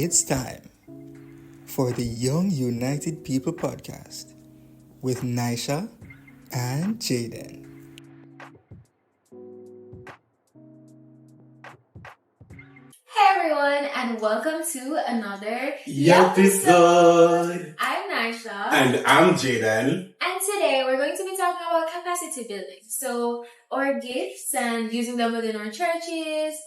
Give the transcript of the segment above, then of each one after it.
It's time for the Young United People podcast with Nysha and Jayden. Hey everyone, and welcome to another Yupisode. I'm Nysha. And I'm Jayden. And today we're going to be talking about capacity building. So, our gifts and using them within our churches,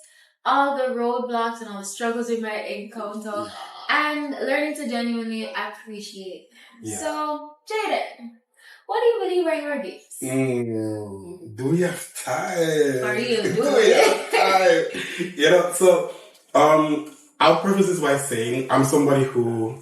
all the roadblocks and all the struggles we might encounter, and learning to genuinely appreciate them. Yeah. So, Jayden, what do you believe are your gifts? Do we have time? Are you Do doing we it? have time? I'll preface this by saying I'm somebody who,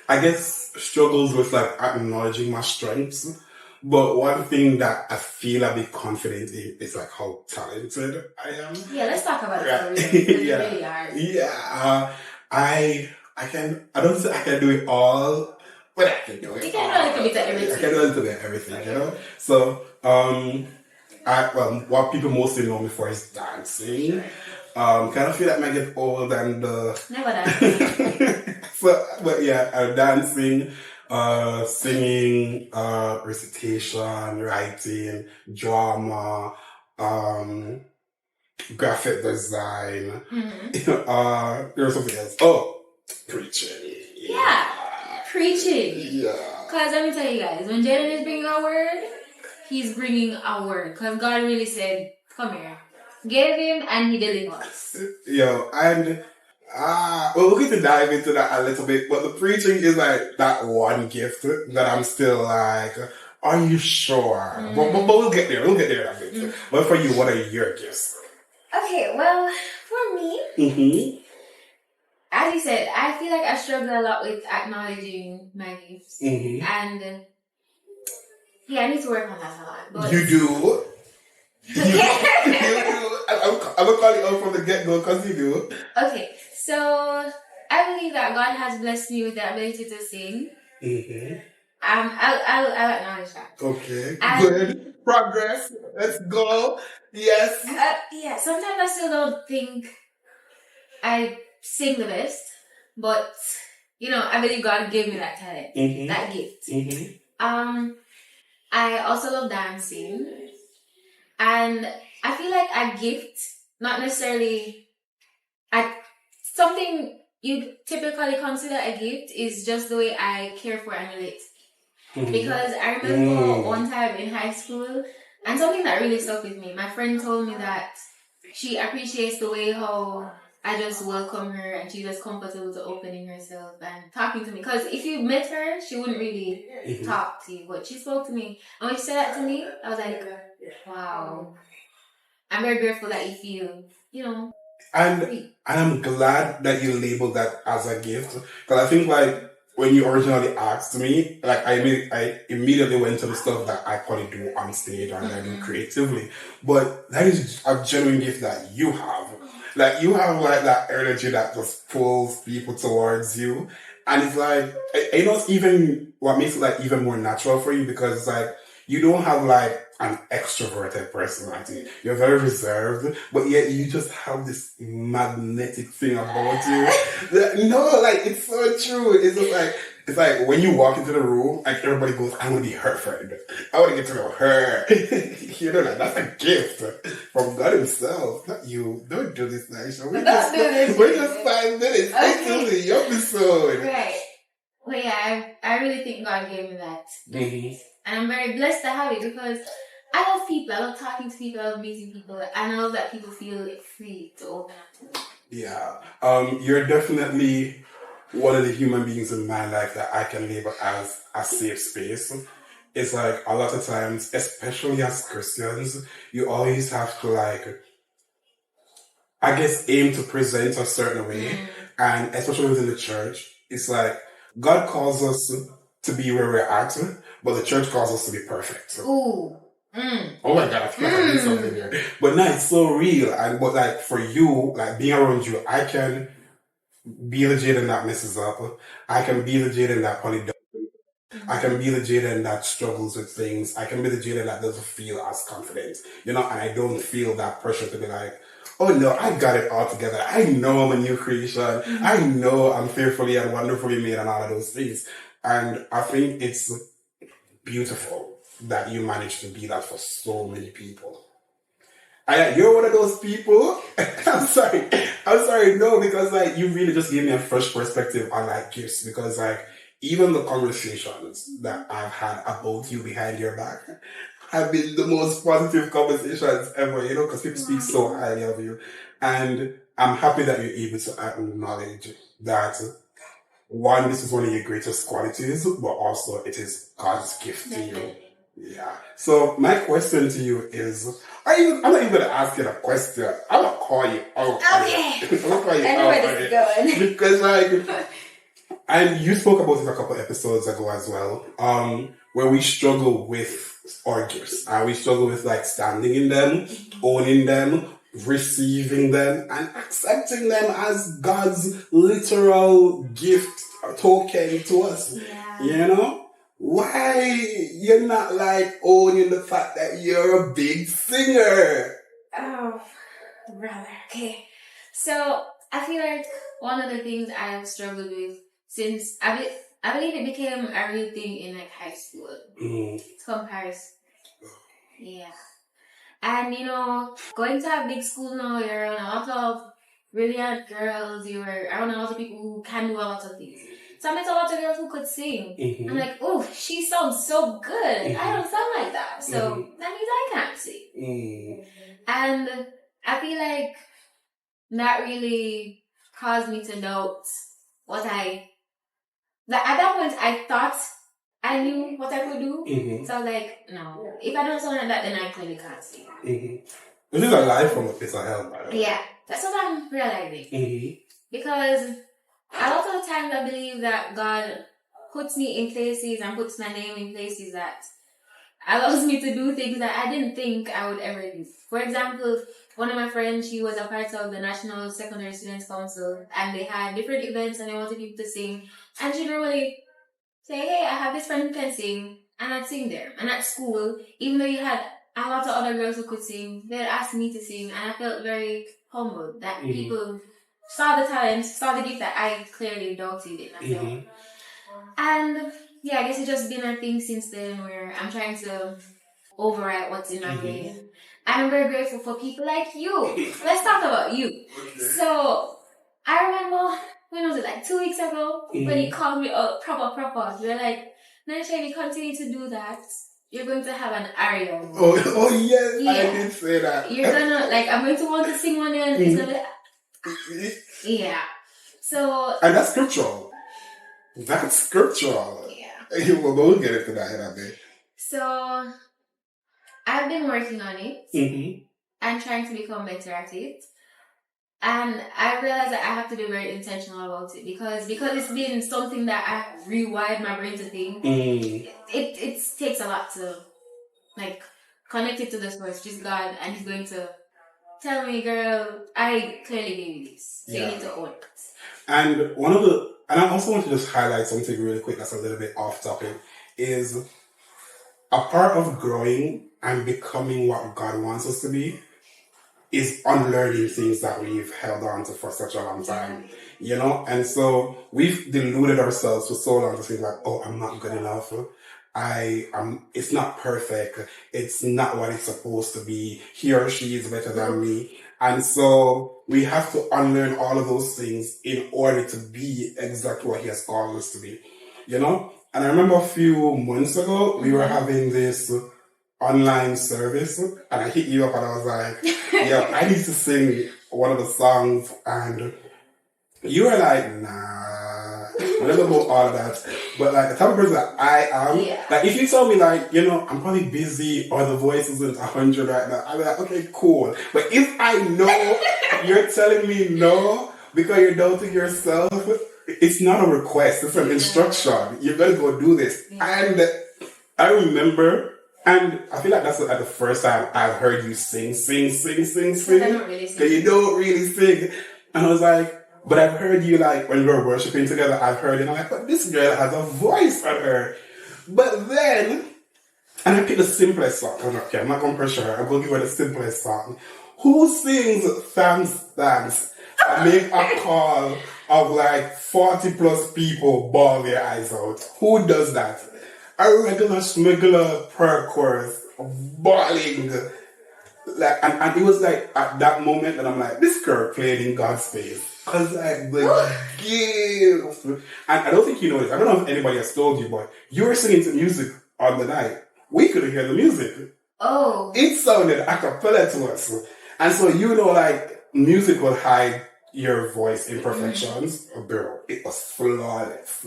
I guess, struggles with like acknowledging my strengths. But one thing that I feel a bit confident in is like how talented I am. Yeah, let's talk about it for Right. real. Yeah. You really are. Yeah. I don't say I can do it all, but I can do it. You can do a little bit of everything. I can do a little bit of everything, you know? So, what people mostly know me for is dancing. Kind of feel like I get old and Never done. but yeah, dancing, singing, recitation, writing, drama, graphic design. Mm-hmm. There's something else. Oh, preaching. Yeah, preaching. Yeah. Because let me tell you guys, when Jayden is bringing a word, he's bringing a word. Because God really said, come here. Gave him and he delivers. Yo, and we're going to dive into that a little bit, but the preaching is like that one gift that I'm still like, are you sure? But we'll get there. We'll get there in a bit. But for you, what are your gifts? Okay, well, for me, Mm-hmm. as you said, I feel like I struggle a lot with acknowledging my gifts. Mm-hmm. And yeah, I need to work on that a lot. But You do. You do. I'm going to call you out from the get-go because you do. okay, so I believe that God has blessed me with the ability to sing. Mm-hmm. I'll acknowledge that. Okay. And- Good. Progress. Let's go. Yes. Yeah, sometimes I still don't think I sing the best, but I believe God gave me that talent, Mm-hmm. that gift. Mm-hmm. I also love dancing, and I feel like a gift, not necessarily something you typically consider a gift, is just the way I care for and relate. Mm-hmm. Because I remember one time in high school, and something that really stuck with me, my friend told me that she appreciates the way how I just welcome her and she's just comfortable to opening herself and talking to me. Because if you met her, she wouldn't really talk to you, but she spoke to me. And when she said that to me, I was like, wow. I'm very grateful that you feel, And free. I'm glad that you labeled that as a gift. Because I think like when you originally asked me, like I immediately went to the stuff that I probably do on stage and I do creatively. But that is a genuine gift that you have. Like you have like that energy that just pulls people towards you. And it's like, it's even what makes it like even more natural for you, because it's like you don't have like an extroverted personality. You're very reserved, but yet you just have this magnetic thing about you. It's so true. It's like when you walk into the room, like everybody goes, I want to be her friend. I want to get to know her. That's a gift from God himself. Not you. Don't do this, Nysha. We're just 5 minutes into the episode. Right. Well, yeah, I really think God gave me that. Mm-hmm. And I'm very blessed to have it because I love people. I love talking to people. I love meeting people. And I love that people feel free to open up to me. Yeah. You're definitely one of the human beings in my life that I can label as a safe space. It's like a lot of times, especially as Christians, you always have to like, I guess, aim to present a certain way. And especially within the church, it's like God calls us to be where we're at, but the church calls us to be perfect. Ooh. Oh my God, I feel like I did something there. But no, it's so real. But like for you, like being around you, I can be the Jayden that messes up. I can be the Jayden that probably does. I can be the Jayden that struggles with things. I can be the Jayden that doesn't feel as confident, and I don't feel that pressure to be like, oh no, I got it all together. I know I'm a new creation. I know I'm fearfully and wonderfully made and all of those things. And I think it's beautiful that you managed to be that for so many people. You're one of those people. I'm sorry, no, because like you really just gave me a fresh perspective on like gifts, because like even the conversations that I've had about you behind your back have been the most positive conversations ever, you know, because people speak so highly of you. And I'm happy that you're able to acknowledge that, one, this is one of your greatest qualities, but also it is God's gift to you. Yeah. So my question to you is, I'm not even going to ask you a question. I'm going to call you out. Okay. I'm going to call you I know where this is going. Because like, and you spoke about it a couple episodes ago as well, where we struggle with our gifts. We struggle with like standing in them, owning them, receiving them, and accepting them as God's literal gift or token to us. Yeah. You know? Why you're not like owning the fact that you're a big singer? Oh, brother. Okay. So I feel like one of the things I've struggled with since I believe it became a real thing in like high school. Comparison. Yeah. And you know, going to a big school now, you're around a lot of brilliant girls, you're around a lot of people who can do a lot of things. So I met a lot of girls who could sing. I'm like, oh, she sounds so good. Like, I don't sound like that. So that means I can't sing. And I feel like that really caused me to doubt what at that point I thought I knew what I could do. So I was like, no, if I don't sound like that, then I clearly can't sing. This is a lie from a place of hell, by the way. Yeah, that's what I'm realizing. Because a lot of the times I believe that God puts me in places and puts my name in places that allows me to do things that I didn't think I would ever do. For example, one of my friends, she was a part of the National Secondary Students Council, and they had different events and they wanted people to sing. And she normally say, hey, I have this friend who can sing, and I'd sing there. And at school, even though you had a lot of other girls who could sing, they'd ask me to sing, and I felt very humbled that people saw the talent, saw the gift that I clearly doubted in myself. And yeah, I guess it's just been a thing since then where I'm trying to overwrite what's in my brain. And I'm very grateful for people like you. Let's talk about you. Okay. So I remember, when was it, like 2 weeks ago, when you called me up proper. You were like, Nysha, if you continue to do that, you're going to have an aria. Oh yes, yeah. I did say that. You're gonna, like, I'm going to want to sing one day and it's gonna be yeah. So. And that's scriptural. That's scriptural. Yeah. We'll both get into that in a bit. So, I've been working on it and trying to become better at it. And I realized that I have to be very intentional about it because it's been something that I rewired my brain to think. It takes a lot to, like, connect it to the source, just God, and He's going to tell me, girl, I clearly gave you this. So you need to own it. And I also want to just highlight something really quick that's a little bit off topic, is a part of growing and becoming what God wants us to be is unlearning things that we've held on to for such a long time, you know? And so we've deluded ourselves for so long to think like, oh, I'm not good enough. It's not perfect. It's not what it's supposed to be. He or she is better than me. And so we have to unlearn all of those things in order to be exactly what He has called us to be, you know? And I remember a few months ago, we were having this online service, and I hit you up and I was like, yeah, I need to sing one of the songs, and you were like, nah, I don't know all of that. But like the type of person that I am, like if you tell me like, you know, I'm probably busy or the voice isn't 100 right now, I'll be like, okay, cool. But if I know you're telling me no because you're doubting yourself, it's not a request, it's an instruction. You're gonna go do this. And I remember, and I feel like that's like the first time I've heard you sing. I don't really sing. You don't really sing. And I was like, but I've heard you like, when we were worshiping together, I've heard it, and I'm like, but this girl has a voice on her. But then, and I picked the simplest song. I'm like, okay, I'm not going to pressure her. I'm going to give her the simplest song. Who sings thanks and make a call of like 40 plus people bawl their eyes out? Who does that? A regular smuggler prayer chorus bawling. Like, and it was like at that moment that I'm like, this girl played in God's face. Cause like the gift. And I don't think you know this. I don't know if anybody has told you, but you were singing to music on the night. We couldn't hear the music. Oh. It sounded a cappella to us. And so, you know, like, music will hide your voice imperfections. Bro, it was flawless.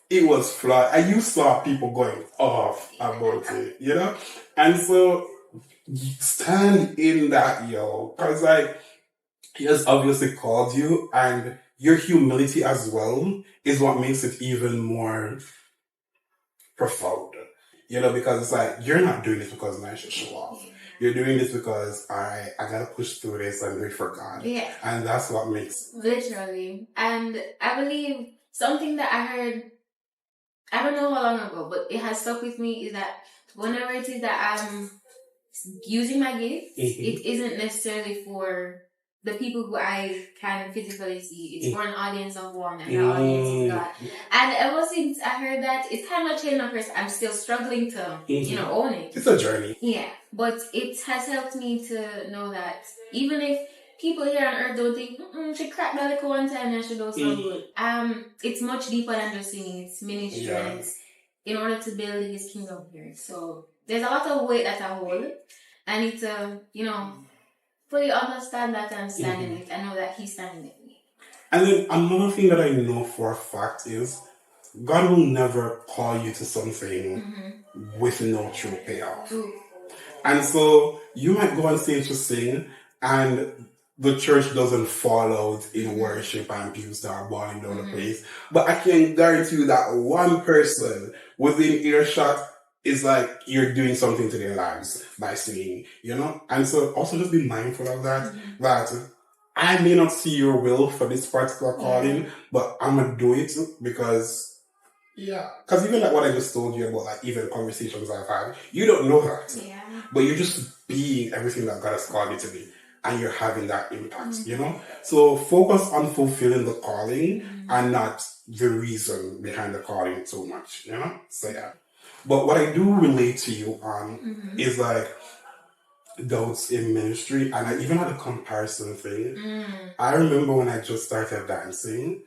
It was flawless. And you saw people going off about it, you know? And so, stand in that, yo. Because, like, he has obviously called you, and your humility as well is what makes it even more profound. You know, because it's like, you're not doing this because Nysha show off. You're doing this because, I gotta push through this and do it for God. Yeah. And that's what makes... Literally. And I believe something that I heard, I don't know how long ago, but it has stuck with me, is that whenever it is that I'm using my gift, it isn't necessarily for the people who I can physically see. It's for an audience of one, and the audience is God. And ever since I heard that, it's kind of changed my person. I'm still struggling to, own it. It's a journey. Yeah, but it has helped me to know that even if people here on earth don't think, she cracked that little one time and she don't sound good. It's much deeper than just singing. It's ministry, and it's in order to build His kingdom here. So there's a lot of weight that I hold. I need to, fully understand that I'm standing it. I know that He's standing with me. And then another thing that I know for a fact is God will never call you to something with no true payoff. And so you might go on stage to sing, and the church doesn't fall out in worship and people start bawling down the place. But I can guarantee you that one person within earshot is like you're doing something to their lives by singing, And so also just be mindful of that, that I may not see your will for this particular calling, but I'm going to do it because even like what I just told you about, like even conversations I've had, you don't know that, but you're just being everything that God has called you to be, and you're having that impact, So focus on fulfilling the calling and not the reason behind the calling too much, So yeah. But what I do relate to you on is like doubts in ministry, and I even had a comparison thing. I remember when I just started dancing,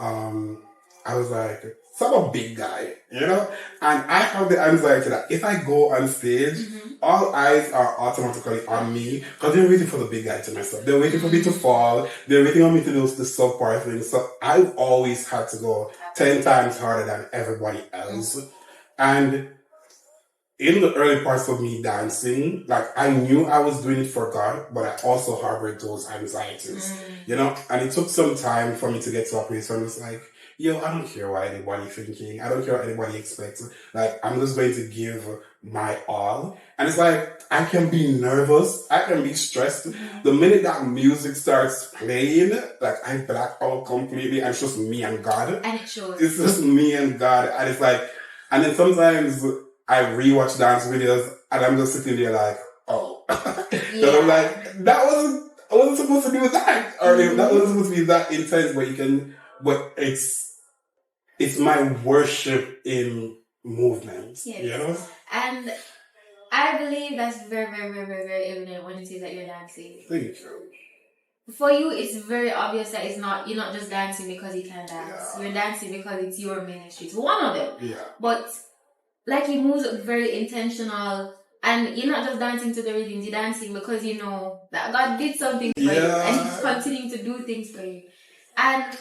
I was like, so I'm a big guy, and I have the anxiety that if I go on stage, all eyes are automatically on me because they're waiting for the big guy to mess up. They're waiting for me to fall. They're waiting on me to do the subpart thing. So I've always had to go 10 times harder than everybody else. And in the early parts of me dancing, like I knew I was doing it for God, but I also harbored those anxieties, and it took some time for me to get to a place where I was like, I don't care what anybody thinking. I don't care what anybody expects. Like, I'm just going to give my all. And it's like, I can be nervous. I can be stressed. The minute that music starts playing, like, I black out completely. And it's just me and God. And it shows. It's just me and God. And it's like, and then sometimes I rewatch dance videos and I'm just sitting there like, oh. So I'm like, I wasn't supposed to do that. Or that wasn't supposed to be that intense, but it's my worship in movement, And I believe that's very, very, very, very, very evident when you say that you're dancing. Thank you. For you, it's very obvious that you're not just dancing because you can dance. You're dancing because it's your ministry. It's one of them. Yeah. But like your moves are very intentional, and you're not just dancing to the rhythms. You're dancing because you know that God did something for you, and He's continuing to do things for you. And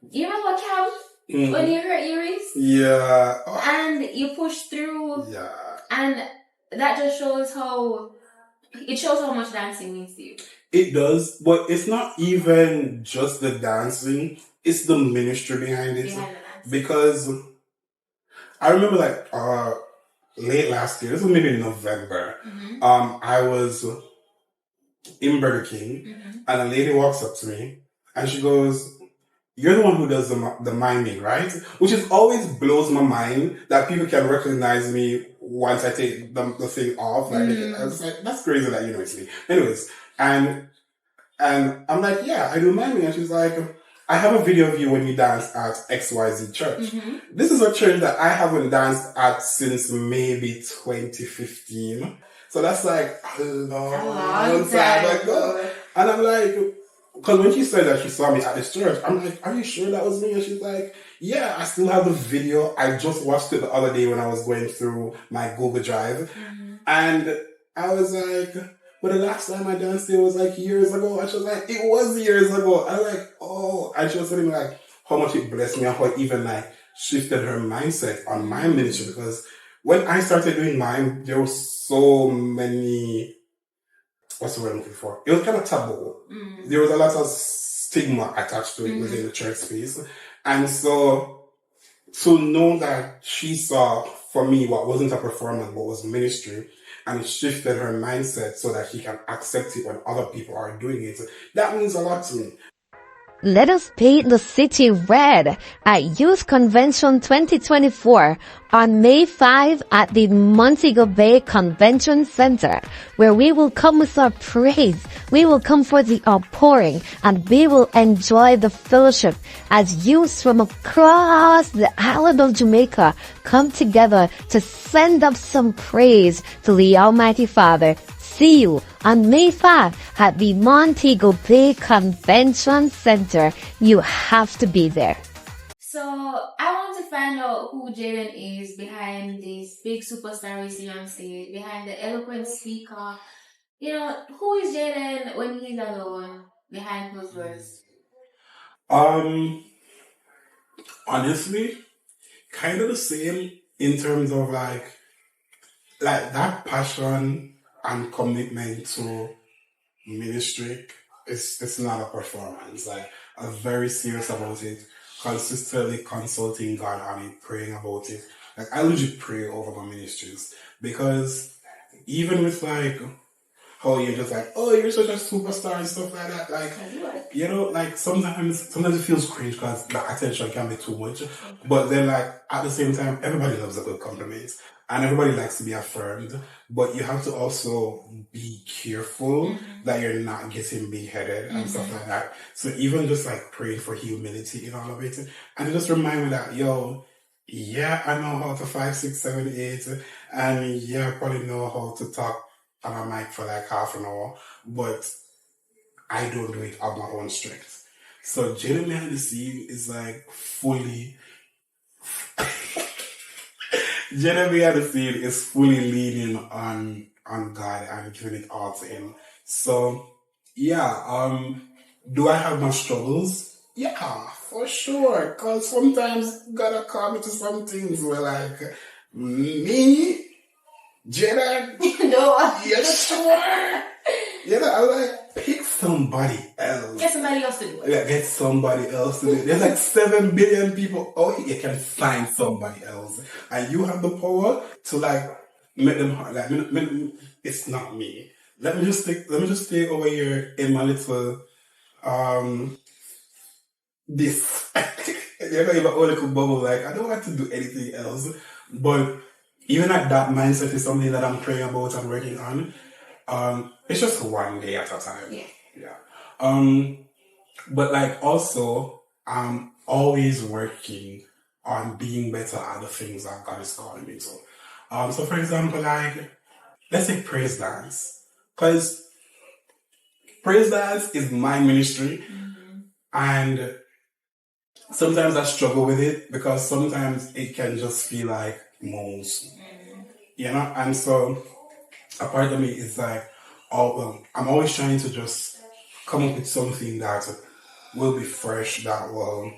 you remember Cam when you hurt your wrist? Yeah. And you push through. Yeah. And that just shows how much dancing means to you. It does, but it's not even just the dancing, it's the ministry behind it. Because I remember late last year, this was maybe in November, I was in Burger King and a lady walks up to me and she goes, "You're the one who does the miming, right?" Which is always blows my mind that people can recognize me once I take the thing off. I was like, that's crazy that you know it's me. Anyways, And I'm like, yeah, I do miming. And she's like, I have a video of you when you danced at XYZ church. This is a church that I haven't danced at since maybe 2015. So that's like a long time ago. And I'm like, because when she said that she saw me at this church, I'm like, are you sure that was me? And she's like, yeah, I still have the video. I just watched it the other day when I was going through my Google Drive. And I was like, but the last time I danced there was like years ago. And she was like, it was years ago. I'm like, oh. And she was telling me like how much it blessed me and how it even like shifted her mindset on my ministry. Because when I started doing mine, there was so many, what's the word I'm looking for? It was kind of taboo. There was a lot of stigma attached to it within the church space. And so to know that she saw for me what wasn't a performance but was ministry, and it shifted her mindset so that she can accept it when other people are doing it, that means a lot to me. Let us paint the city red at Youth Convention 2024 on May 5 at the Montego Bay Convention Center, where we will come with our praise, we will come for the outpouring, and we will enjoy the fellowship as youths from across the island of Jamaica come together to send up some praise to the Almighty Father. See you on May 5 at the Montego Bay Convention Center. You have to be there. So I want to find out who Jayden is behind this big superstar we see on stage, behind the eloquent speaker. You know, who is Jayden when he's alone, behind closed doors? Honestly, kind of the same in terms of like that passion and commitment to ministry. It's not a performance. Like, I'm very serious about it, consistently consulting God on it, praying about it. Like, I legit pray over my ministries, because even with like how you're just like, oh, you're such a superstar and stuff like that, like, you know, like sometimes it feels cringe because the attention can be too much, but then like at the same time, everybody loves a good compliment and everybody likes to be affirmed, but you have to also be careful that you're not getting big-headed and stuff like that. So even just like praying for humility in all of it, and just remind me that, yo, yeah, I know how to 5, 6, 7, 8, and yeah, I probably know how to talk on a mic for like half an hour, but I don't do it of my own strength. So Janet behind the scene is like fully Janet behind the scene is fully leaning on God and giving it all to him. So yeah, do I have my struggles? Yeah, for sure. Cause sometimes gotta call me to some things where like me, Janet, yes, sure. I'm like, pick somebody else. Get somebody else to do it. Yeah, get somebody else to do it. There's like 7 billion people. Oh, you can find somebody else, and you have the power to like make them like. It's not me. Let me just stay over here in my little this. You're not even a little bubble. Like, I don't want to do anything else, but even at that mindset is something that I'm praying about and working on. It's just one day at a time. Yeah. But like also, I'm always working on being better at the things that God is calling me to. So for example, like, let's say praise dance. Because praise dance is my ministry. And sometimes I struggle with it because sometimes it can just feel like moles. You know? And so a part of me is like, I'm always trying to just come up with something that will be fresh, that will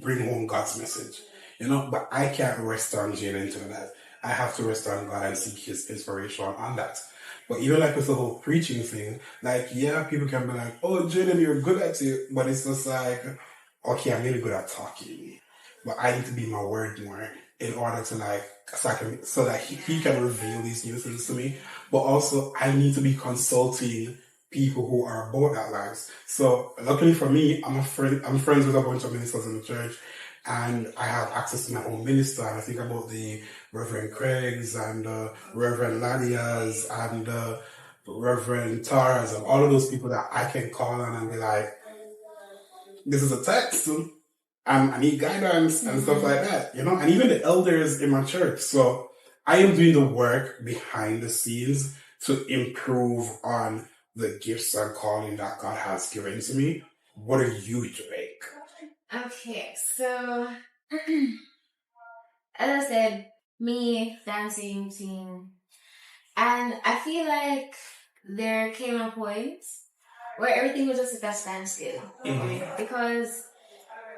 bring home God's message. You know, but I can't rest on Jayden to that. I have to rest on God and seek His inspiration on that. But even like with the whole preaching thing, like, yeah, people can be like, oh, Jayden, you're good at it. But it's just like, okay, I'm really good at talking. But I need to be my word more in order to like, so that he can reveal these new things to me. But also, I need to be consulting people who are about that lives. So luckily for me, I'm friends with a bunch of ministers in the church, and I have access to my own minister. And I think about the Reverend Craig's and Reverend Ladia's and Reverend Taras and all of those people that I can call on and be like, this is a text and I need guidance and stuff like that, and even the elders in my church. So I am doing the work behind the scenes to improve on the gifts and calling that God has given to me. What are you doing? Okay, so as I said, me dancing, singing, and I feel like there came a point where everything was just at a standstill. Because,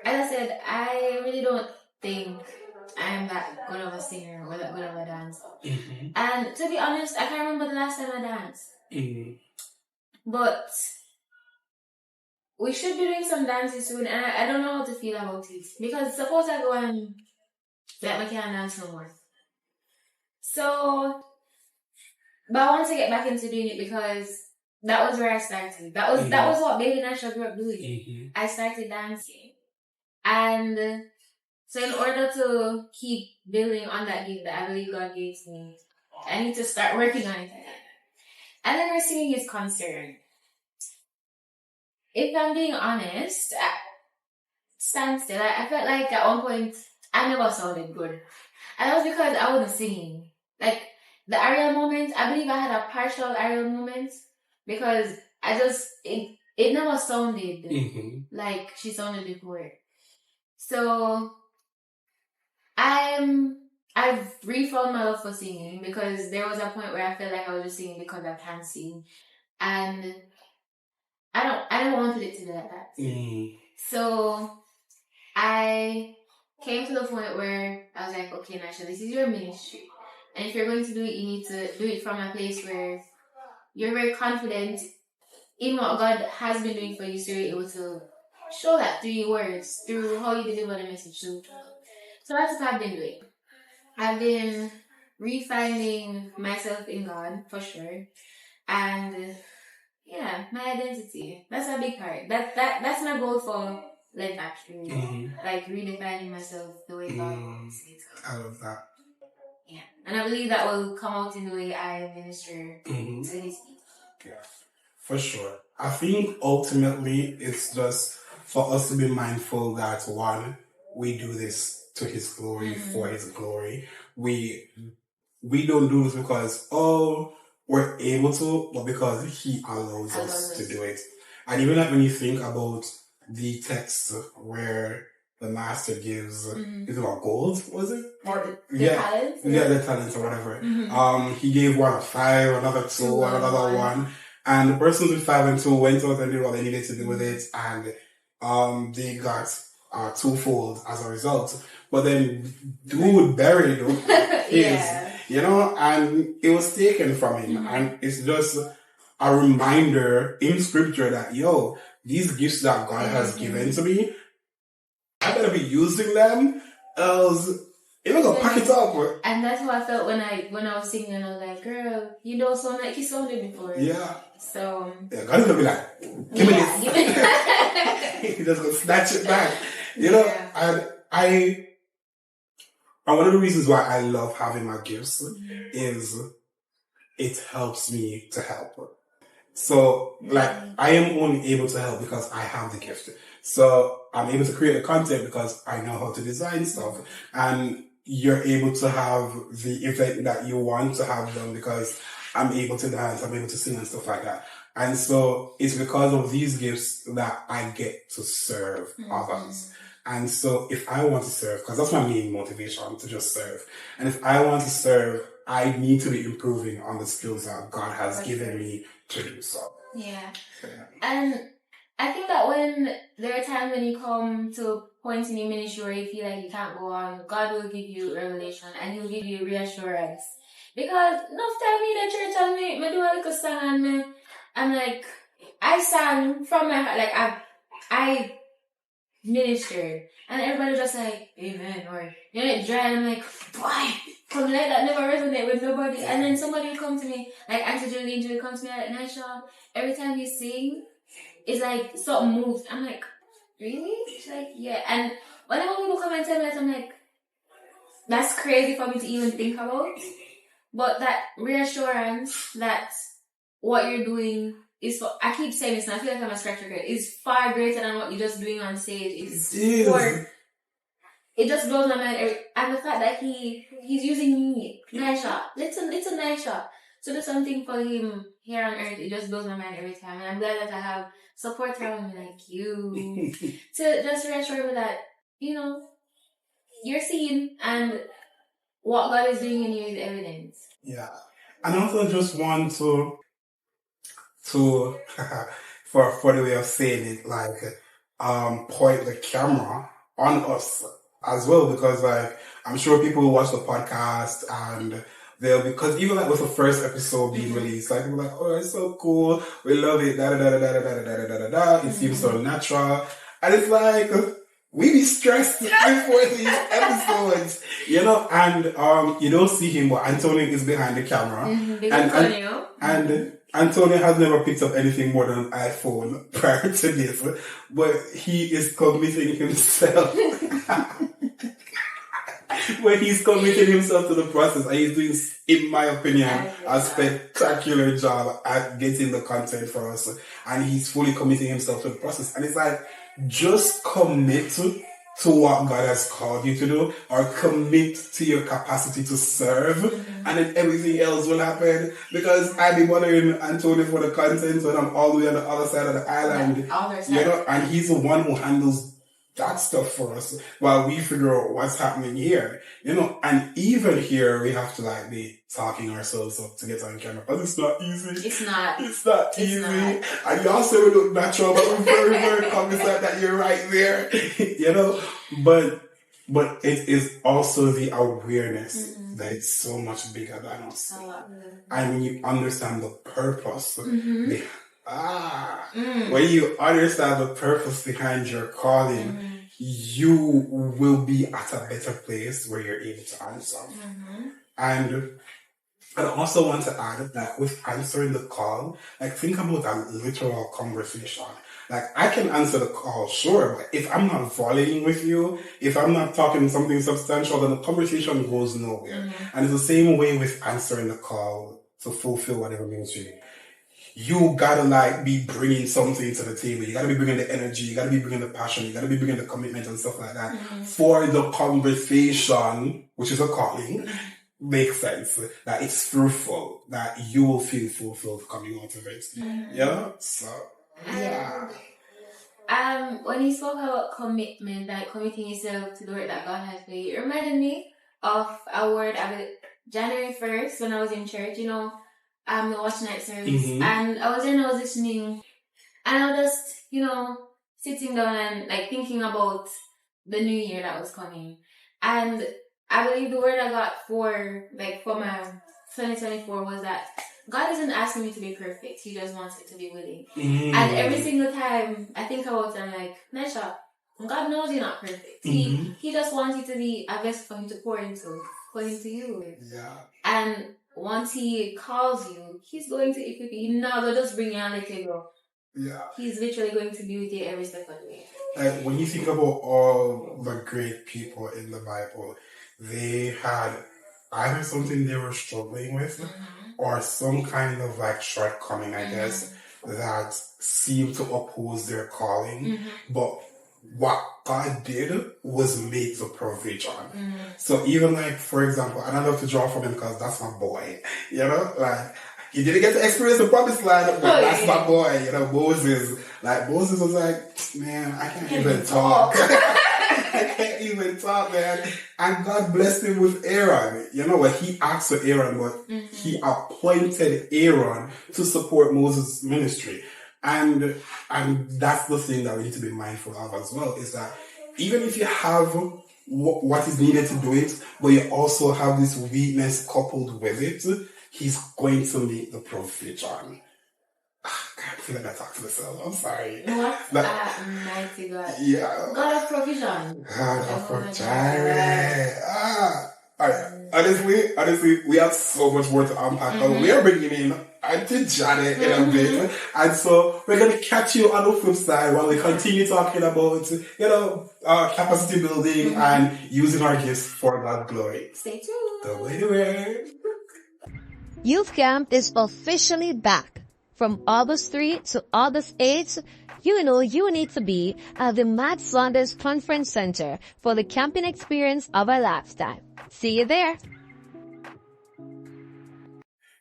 as I said, I really don't think I'm that good of a singer or that good of a dancer. And to be honest, I can't remember the last time I danced. But we should be doing some dances soon, and I don't know how to feel about it. Because suppose I go and let my can't dance no more. So, but I want to get back into doing it because that was where I started. That was what Baby Nysha grew up doing. I started dancing. And so in order to keep building on that gift that I believe God gave me, I need to start working on it again. And then where singing is concerned, if I'm being honest, standstill, I felt like at one point I never sounded good. And that was because I wasn't singing. Like the Ariel moment, I believe I had a partial Ariel moment because it never sounded like she sounded before. So I've refound my love for singing because there was a point where I felt like I was just singing because I can't sing. And I don't want it to be like that. So I came to the point where I was like, okay, Nysha, this is your ministry. And if you're going to do it, you need to do it from a place where you're very confident in what God has been doing for you, so you're able to show that through your words, through how you deliver the message. So that's what I've been doing. I've been refining myself in God, for sure. And yeah, my identity. That's a big part. That's my goal for life, actually. Like redefining myself the way God wants me to. I love that. Yeah. And I believe that will come out in the way I minister to His people. Yeah, for sure. I think ultimately it's just for us to be mindful that one, we do this to His glory, for His glory. We don't do this because, we're able to, but because He allows us to do it. And even like when you think about the text where the master gives, is it about gold, was it? Or the talents? Yeah, the talents or whatever. He gave one 5, another 2, another 1. And the person with 5 and 2 went out and did what they needed to do with it. And they got twofold as a result. But then dude buried his, and it was taken from him. And it's just a reminder in scripture that, these gifts that God has given to me, I better be using them, else you're gonna pack it up. And that's how I felt when I was singing, and I was like, girl, you don't sound like you sounded before. Yeah. So God is gonna be like, give me this. He just gonna snatch it back. And and one of the reasons why I love having my gifts is it helps me to help. So, I am only able to help because I have the gift. So, I'm able to create the content because I know how to design stuff. And you're able to have the event that you want to have done because I'm able to dance, I'm able to sing and stuff like that. And so, it's because of these gifts that I get to serve others. And so, if I want to serve, because that's my main motivation, to just serve. And if I want to serve, I need to be improving on the skills that God has given me to do so. Yeah. And I think that when there are times when you come to points in your ministry where you feel like you can't go on, God will give you revelation and He'll give you reassurance. Because enough time in the church and me do a little song and I'm like, I sang from my heart, like I ministered and everybody just like, amen, or dry, and I'm like, boy, come like that never resonate with nobody. And then somebody will come to me, like Auntie Jolene will come to me like, Nysha, every time you sing, it's like something moves. I'm like, really? She's like, yeah. And whenever people come and tell me that, I'm like, that's crazy for me to even think about. But that reassurance that what you're doing is, I keep saying this and I feel like I'm a scratch record, is far greater than what you're just doing on stage. It just blows my mind. And the fact that he's using me, Nysha, little Nysha, to do something for him here on earth, it just blows my mind every time. And I'm glad that I have support around me like you to just reassure me that, you know, you're seen and what God is doing in you is evidence. Yeah. And I also just want to for the way of saying it, like, point the camera on us as well, because like I'm sure people will watch the podcast and because even like with the first episode being released, like people are like, oh, it's so cool, we love it, da da da da da da da da da da. It seems so natural, and it's like we be stressed before these episodes, you know. And you don't see him, but Antonio is behind the camera, and Antonio has never picked up anything more than an iPhone prior to this, but he is committing himself. But he's committing himself to the process, and he's doing, in my opinion, a spectacular job at getting the content for us. And he's fully committing himself to the process. And it's like, just commit to what God has called you to do, or commit to your capacity to serve, and then everything else will happen. Because I've been wondering Antonio for the content when I'm all the way on the other side of the island, you know, and he's the one who handles that stuff for us while we figure out what's happening here, you know. And even here, we have to like be talking ourselves up to get on camera, because it's not easy. It's not easy. And you also look natural, but we're very, very cognizant that you're right there, you know. But it is also the awareness that it's so much bigger than us. And when you understand the purpose, when you understand the purpose behind your calling, you will be at a better place where you're able to answer. And I also want to add that with answering the call, like, think about a literal conversation. Like, I can answer the call, sure, but if I'm not volleying with you, if I'm not talking something substantial, then the conversation goes nowhere. And it's the same way with answering the call to fulfill whatever ministry. You gotta like be bringing something to the table. You gotta be bringing the energy. You gotta be bringing the passion. You gotta be bringing the commitment and stuff like that for the conversation, which is a calling. Makes sense that it's fruitful, that you will feel fulfilled coming out of it. Yeah. So yeah. When you spoke about commitment, like committing yourself to the work that God has for you, it reminded me of a word about January 1st when I was in church. You know, the watch night service, and I was listening, and I was just, you know, sitting down and like thinking about the new year that was coming. And I believe the word I got for my 2024 was that God isn't asking me to be perfect. He just wants it to be willing. And every single time I think about it, I'm like, Nysha, God knows you're not perfect. He just wants you to be a vessel for him to pour into you. Yeah. And once he calls you, he's going to equip you. He's not going to just bring you and let you go. Yeah. He's literally going to be with you every step of the way. Like, when you think about all the great people in the Bible, they had either something they were struggling with or some kind of like shortcoming, I guess, that seemed to oppose their calling. But what God did was make the provision. So even like, for example, and I love to draw from him because that's my boy, you know, like, he didn't get to experience the promised land, but that's my boy, you know, Moses. Like, Moses was like, man, I can't even talk. I can't even talk, man. And God blessed him with Aaron. You know what? He asked for Aaron, but he appointed Aaron to support Moses' ministry. And that's the thing that we need to be mindful of as well, is that even if you have what is needed to do it, but you also have this weakness coupled with it, he's going to make the provision. I feel like I talk to myself. I'm sorry. What mighty God. Yeah. God of provision. God of provision. Honestly, we have so much more to unpack. We are bringing in Auntie Janet in a bit. And so we're going to catch you on the flip side while we continue talking about, you know, capacity building and using our gifts for God's glory. Stay tuned. Don't go anywhere. Youth Camp is officially back. From August 3 to August 8, you need to be at the Matt Saunders Conference Center for the camping experience of a lifetime. See you there.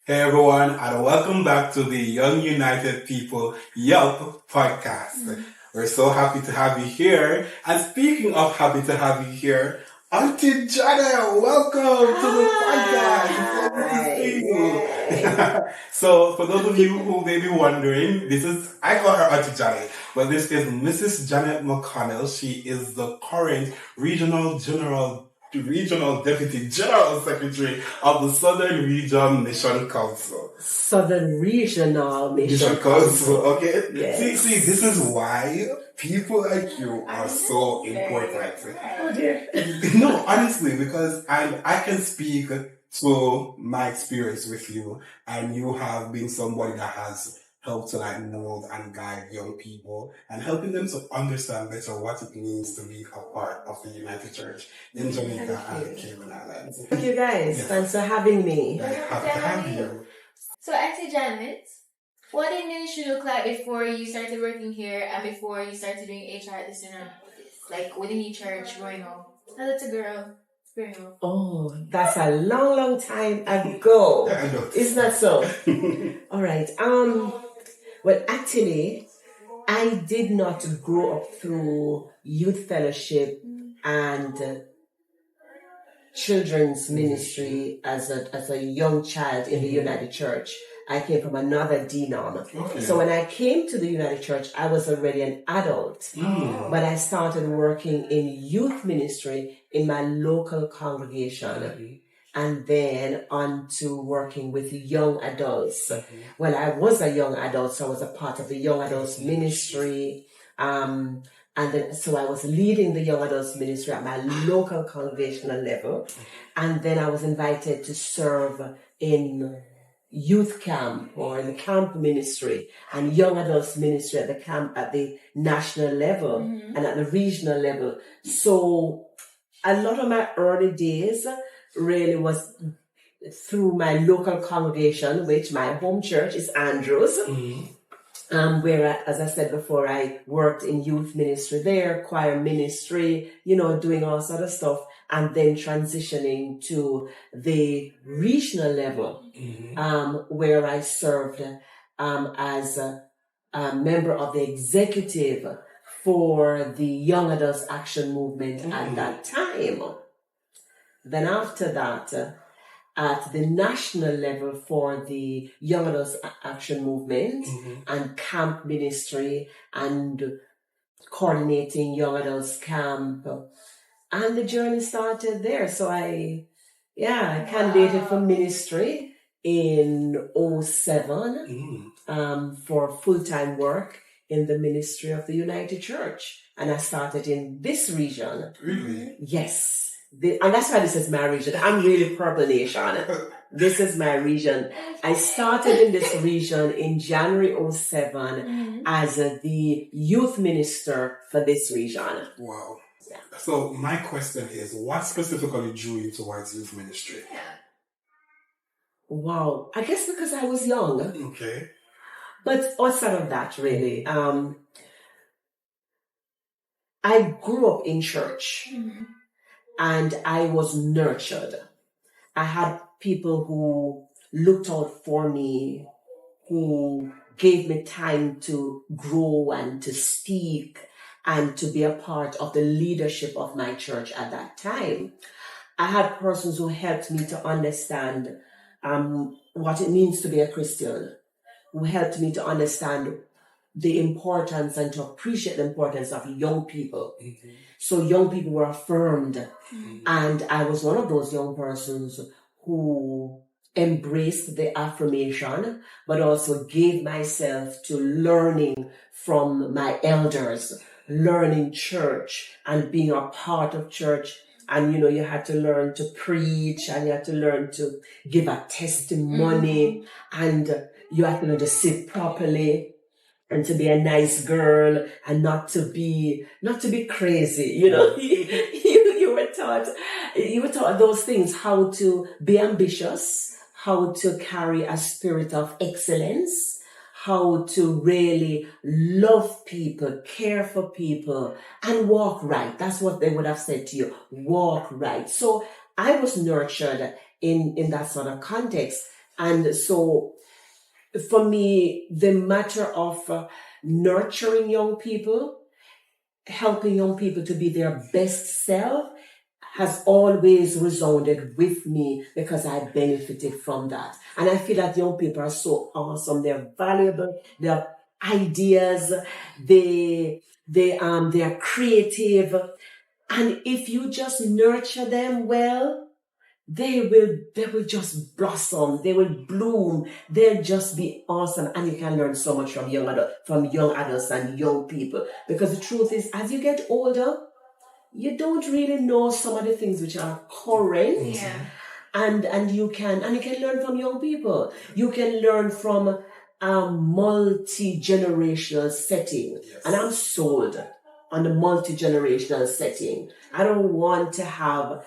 Hey everyone, and welcome back to the Young United People Yup podcast. We're so happy to have you here. And speaking of happy to have you here, Auntie Janet, welcome to the podcast. So, for those of you who may be wondering, I call her Auntie Janet, but this is Mrs. Janet McConnell. She is the current Regional Deputy General Secretary of the Southern Region Mission Council. Southern Regional Mission Council. Okay? Yes. See, this is why people like you are so important. Oh dear. No, honestly, because I can speak to my experience with you, and you have been somebody that has helped to mold and guide young people and helping them to understand better what it means to be a part of the United Church in Jamaica and the Cayman Islands. Thank you guys. Yes. Thanks for having me. Happy to have you. So, Auntie Janet, what did ministry look like before you started working here and before you started doing HR at the center? Like within your church growing up? A little girl. Oh, that's a long, long time ago. Yeah, I know. Isn't that so? All right. Well, actually, I did not grow up through youth fellowship and children's ministry as a young child in the United Church. I came from another denom. Okay. So when I came to the United Church, I was already an adult. But I started working in youth ministry in my local congregation. And then on to working with young adults. Well, I was a young adult, so I was a part of the young adults ministry. And then, so I was leading the young adults ministry at my local congregational level. And then I was invited to serve in youth camp or in the camp ministry and young adults ministry at the camp at the national level and at the regional level. So a lot of my early days really was through my local congregation, which my home church is Andrews. Where, as I said before, I worked in youth ministry there, choir ministry, doing all sort of stuff, and then transitioning to the regional level, where I served as a member of the executive for the Young Adults Action Movement at that time. Then after that, at the national level for the Young Adults Action Movement and camp ministry and coordinating Young Adults Camp. And the journey started there. So I candidated for ministry in 2007 for full-time work in the ministry of the United Church. And I started in this region. Really? Yes. And that's why this is my region. I'm really Purple Nation. This is my region. I started in this region in January 2007 as the youth minister for this region. Wow. Yeah. So my question is, what specifically drew you towards youth ministry? Wow. I guess because I was young. Okay. But outside of that, really, I grew up in church. And I was nurtured. I had people who looked out for me, who gave me time to grow and to speak and to be a part of the leadership of my church at that time. I had persons who helped me to understand what it means to be a Christian, who helped me to understand the importance and to appreciate the importance of young people. So young people were affirmed. And I was one of those young persons who embraced the affirmation, but also gave myself to learning from my elders, learning church and being a part of church. And, you had to learn to preach and you had to learn to give a testimony and you had to learn to sit properly and to be a nice girl and not to be crazy, you were taught those things, how to be ambitious, how to carry a spirit of excellence, how to really love people, care for people, and walk right. That's what they would have said to you, walk right. So I was nurtured in that sort of context. And so for me, the matter of nurturing young people, helping young people to be their best self, has always resounded with me because I benefited from that. And I feel that young people are so awesome. They're valuable. They have ideas. They're creative. And if you just nurture them well, they will just blossom. They will bloom. They'll just be awesome. And you can learn so much from young adults and young people. Because the truth is, as you get older, you don't really know some of the things which are current. Yeah. And you can learn from young people. You can learn from a multi-generational setting. Yes. And I'm sold on the multi-generational setting. I don't want to have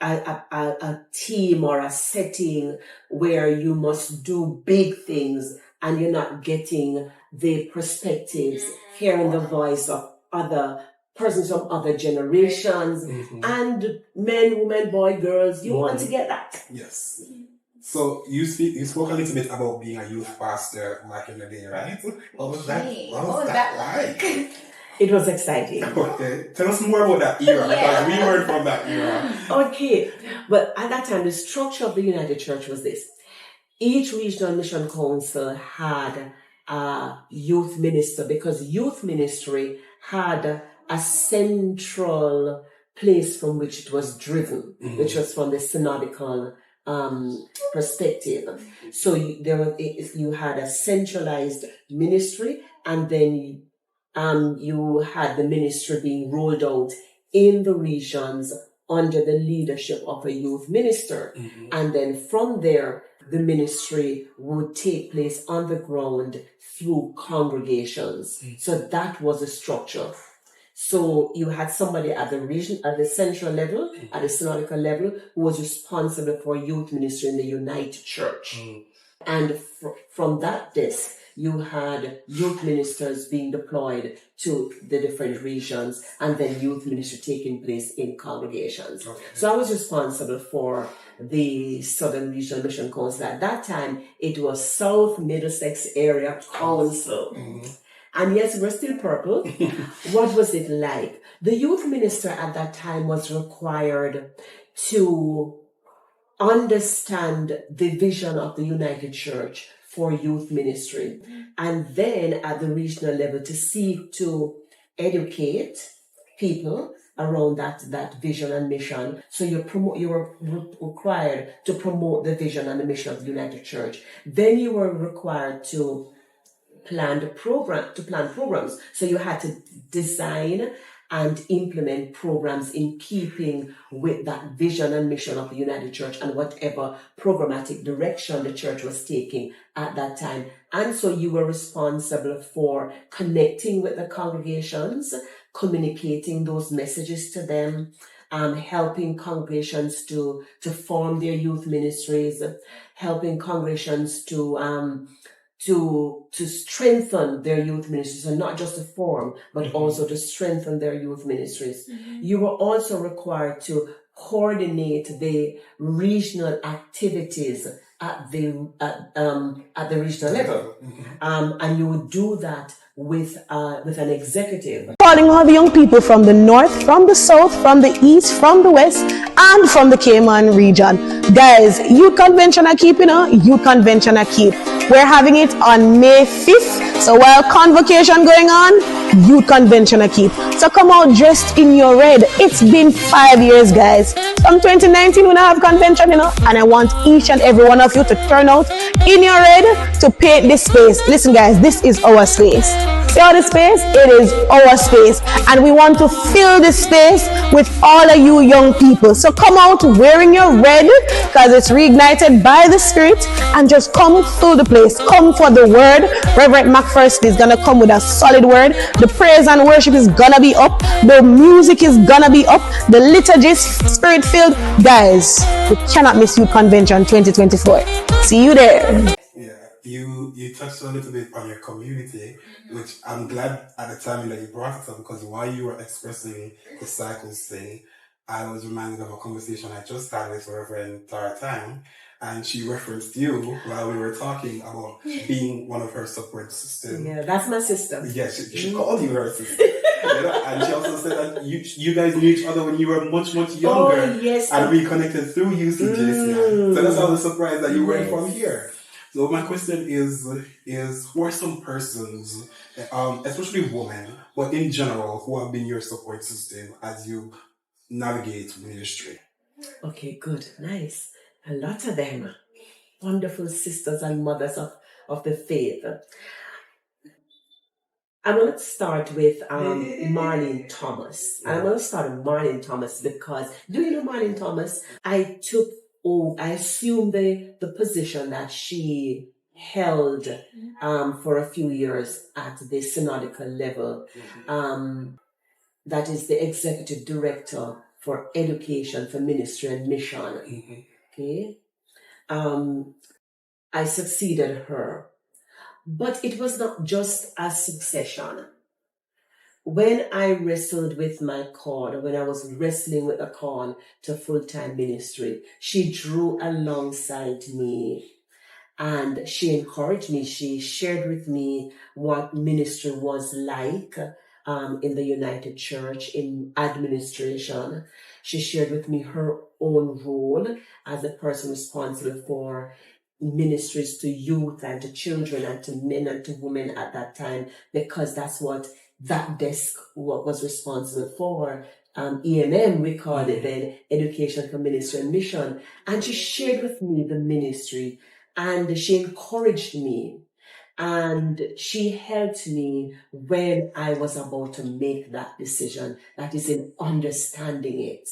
a team or a setting where you must do big things and you're not getting the perspectives, hearing the voice of other persons from other generations, and men, women, boy, girls. You want to get that. Yes. So you spoke a little bit about being a youth pastor back in the day, right? What was that? What was that like? It was exciting. Okay. Tell us more about that era, because we weren't from that era. Okay. But at that time, the structure of the United Church was this. Each regional mission council had a youth minister, because youth ministry had a central place from which it was driven, which was from the synodical perspective. So you had a centralized ministry, and then you had the ministry being rolled out in the regions under the leadership of a youth minister. And then from there, the ministry would take place on the ground through congregations. So that was the structure. So you had somebody at the central level, at the synodical level, who was responsible for youth ministry in the United Church. And from that desk, you had youth ministers being deployed to the different regions, and then youth ministry taking place in congregations. Okay. So I was responsible for the Southern Regional Mission Council. At that time, it was South Middlesex Area Council. And yes, we're still purple. What was it like? The youth minister at that time was required to understand the vision of the United Church for youth ministry. And then at the regional level, to seek to educate people around that vision and mission. So you were required to promote the vision and the mission of the United Church. Then you were required to plan programs. So you had to design and implement programs in keeping with that vision and mission of the United Church and whatever programmatic direction the church was taking at that time. And so you were responsible for connecting with the congregations, communicating those messages to them, helping congregations to form their youth ministries, helping congregations to strengthen their youth ministries, and not just to form, but also to strengthen their youth ministries. You were also required to coordinate the regional activities at the regional level, and you would do that with an executive. Calling all the young people from the north, from the south, from the east, from the west, and from the Cayman region. Guys, youth convention are keeping youth convention are keep. We're having it on May 5th. So while convocation going on, youth convention are keep. So come out dressed in your red. It's been 5 years, guys. From 2019, we now have convention, and I want each and every one of you to turn out in your red to paint this space. Listen, guys, this is our space. See all the space? It is our space. And we want to fill this space with all of you young people. So come out wearing your red, because it's reignited by the Spirit, and just come through the place. Come for the word. Reverend McPherson is going to come with a solid word. The praise and worship is going to be up. The music is going to be up. The liturgy is Spirit-filled. Guys, we cannot miss Youth Convention 2024. See you there. Yeah. you touched a little bit on your community, which I'm glad at the time that you brought it up, because while you were expressing the cycles thing, I was reminded of a conversation I just had with Reverend Tara Tang, and she referenced you while we were talking about being one of her support system. Yeah, that's my sister. Yeah, she called you her sister. And she also said that you guys knew each other when you were much, much younger. Oh, yes. And reconnected through UCYPF. So that's how I was surprised that you were from here. So my question is who are some persons, especially women, but in general, who have been your support system as you navigate ministry? Okay, good. Nice. A lot of them. Wonderful sisters and mothers of the faith. I'm going to start with Marlene Thomas. And I'm going to start with Marlene Thomas because, do you know Marlene Thomas? I assumed the position that she held for a few years at the synodical level. That is the executive director for education, for ministry and mission. Okay. I succeeded her. But it was not just a succession. When I wrestled with my call, when I was wrestling with a call to full-time ministry, she drew alongside me and she encouraged me. She shared with me what ministry was like in the United Church, in administration. She shared with me her own role as a person responsible for ministries to youth and to children and to men and to women at that time, because that's what that desk was responsible for. EMM, we called it then, Education for Ministry and Mission. And she shared with me the ministry and she encouraged me and she helped me when I was about to make that decision. That is in understanding it,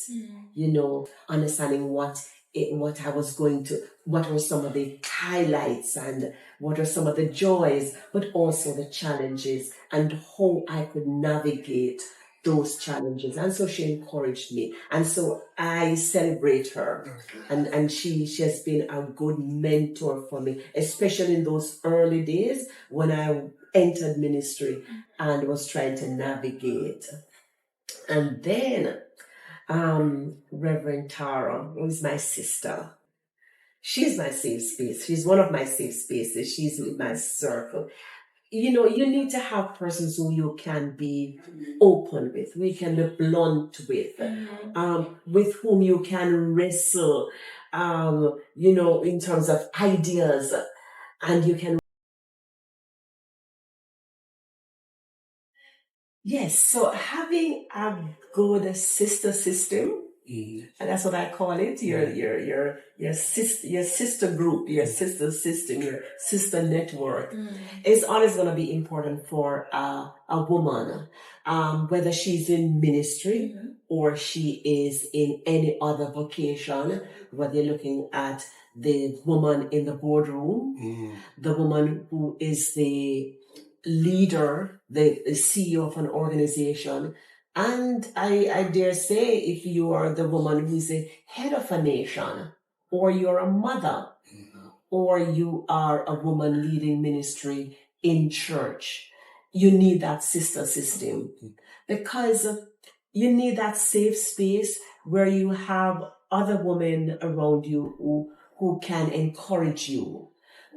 understanding what I was going to, what were some of the highlights and what are some of the joys, but also the challenges and how I could navigate those challenges. And so she encouraged me. And so I celebrate her. And she has been a good mentor for me, especially in those early days when I entered ministry and was trying to navigate. And then Reverend Tara, who is my sister. She's my safe space. She's one of my safe spaces. She's in my circle. You need to have persons who you can be open with, who you can be blunt with whom you can wrestle, in terms of ideas, and you can. Yes, so having a good sister system, and that's what I call it, your sister group, your sister system, your sister network, is always going to be important for a woman, whether she's in ministry or she is in any other vocation, whether you're looking at the woman in the boardroom, the woman who is the leader, the CEO of an organization, and I dare say if you are the woman who's the head of a nation, or you're a mother, or you are a woman leading ministry in church, you need that sister system, because you need that safe space where you have other women around you who can encourage you,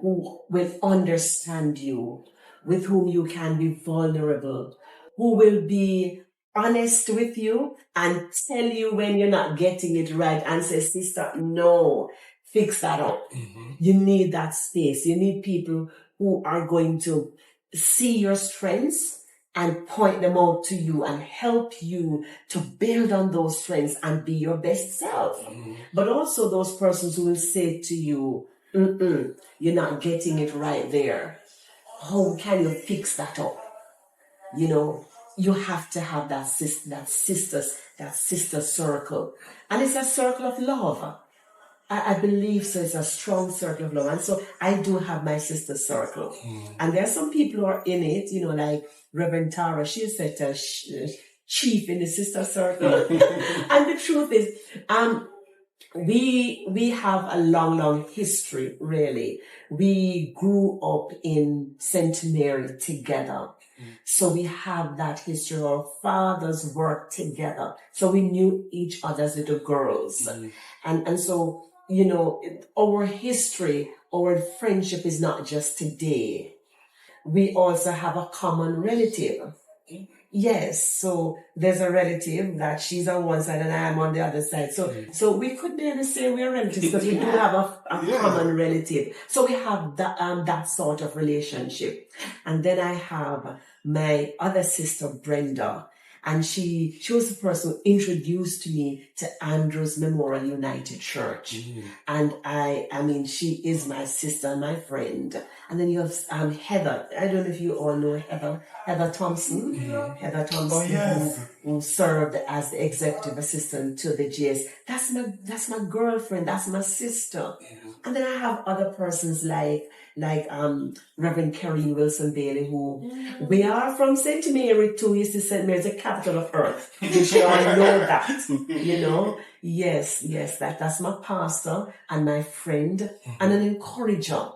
who will understand you, with whom you can be vulnerable, who will be honest with you and tell you when you're not getting it right and say, sister, no, fix that up. You need that space. You need people who are going to see your strengths and point them out to you and help you to build on those strengths and be your best self. But also those persons who will say to you, you're not getting it right there. How can you fix that up? You have to have that sister circle. And it's a circle of love. I believe so. It's a strong circle of love. And so I do have my sister circle. And there are some people who are in it, like Reverend Tara, she's such a chief in the sister circle. And the truth is, we have a long history, really. We grew up in St. Mary together. So we have that history. Our fathers worked together. So we knew each other's little girls. And so, you know, our history, our friendship is not just today. We also have a common relative. Yes, so there's a relative that she's on one side and I'm on the other side. So we could barely say we're relatives because we do have a common relative. So we have that sort of relationship. And then I have my other sister, Brenda. And she was the person who introduced me to Andrews Memorial United Church. And I mean, she is my sister, my friend. And then you have Heather. I don't know if you all know Heather Thompson. Heather Thompson, who served as the executive assistant to the GS. That's my girlfriend. That's my sister. And then I have other persons like Reverend Karine Wilson Bailey, who we are from St. Mary too. Used to St. Mary's the capital of earth. You should all know that. You know, yes, that's my pastor and my friend and an encourager.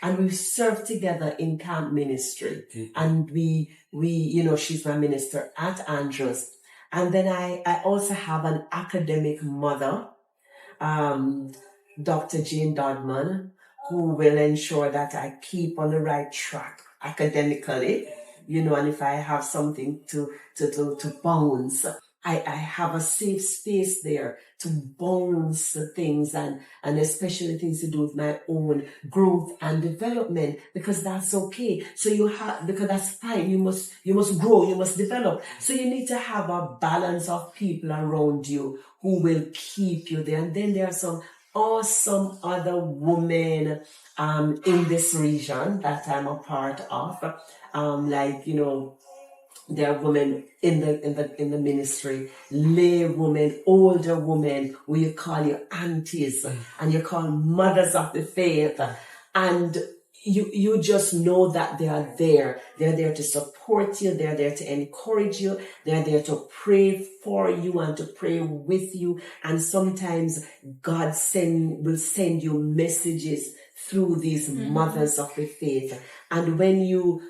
And we served together in camp ministry. And we, you know, she's my minister at Andrews. And then I also have an academic mother, Dr. Jane Dodman, who will ensure that I keep on the right track academically, you know, and if I have something to bounce, I have a safe space there to bounce things and especially things to do with my own growth and development, because that's okay. So because that's fine. You must grow, you must develop. So you need to have a balance of people around you who will keep you there. And then there are some awesome other women in this region that I'm a part of. Like, you know, there are women in the ministry, lay women, older women, who you call your aunties and you call mothers of the faith. And you just know that they are there. They're there to support you. They're there to encourage you. They're there to pray for you and to pray with you. And sometimes God will send you messages through these mothers of the faith. And when you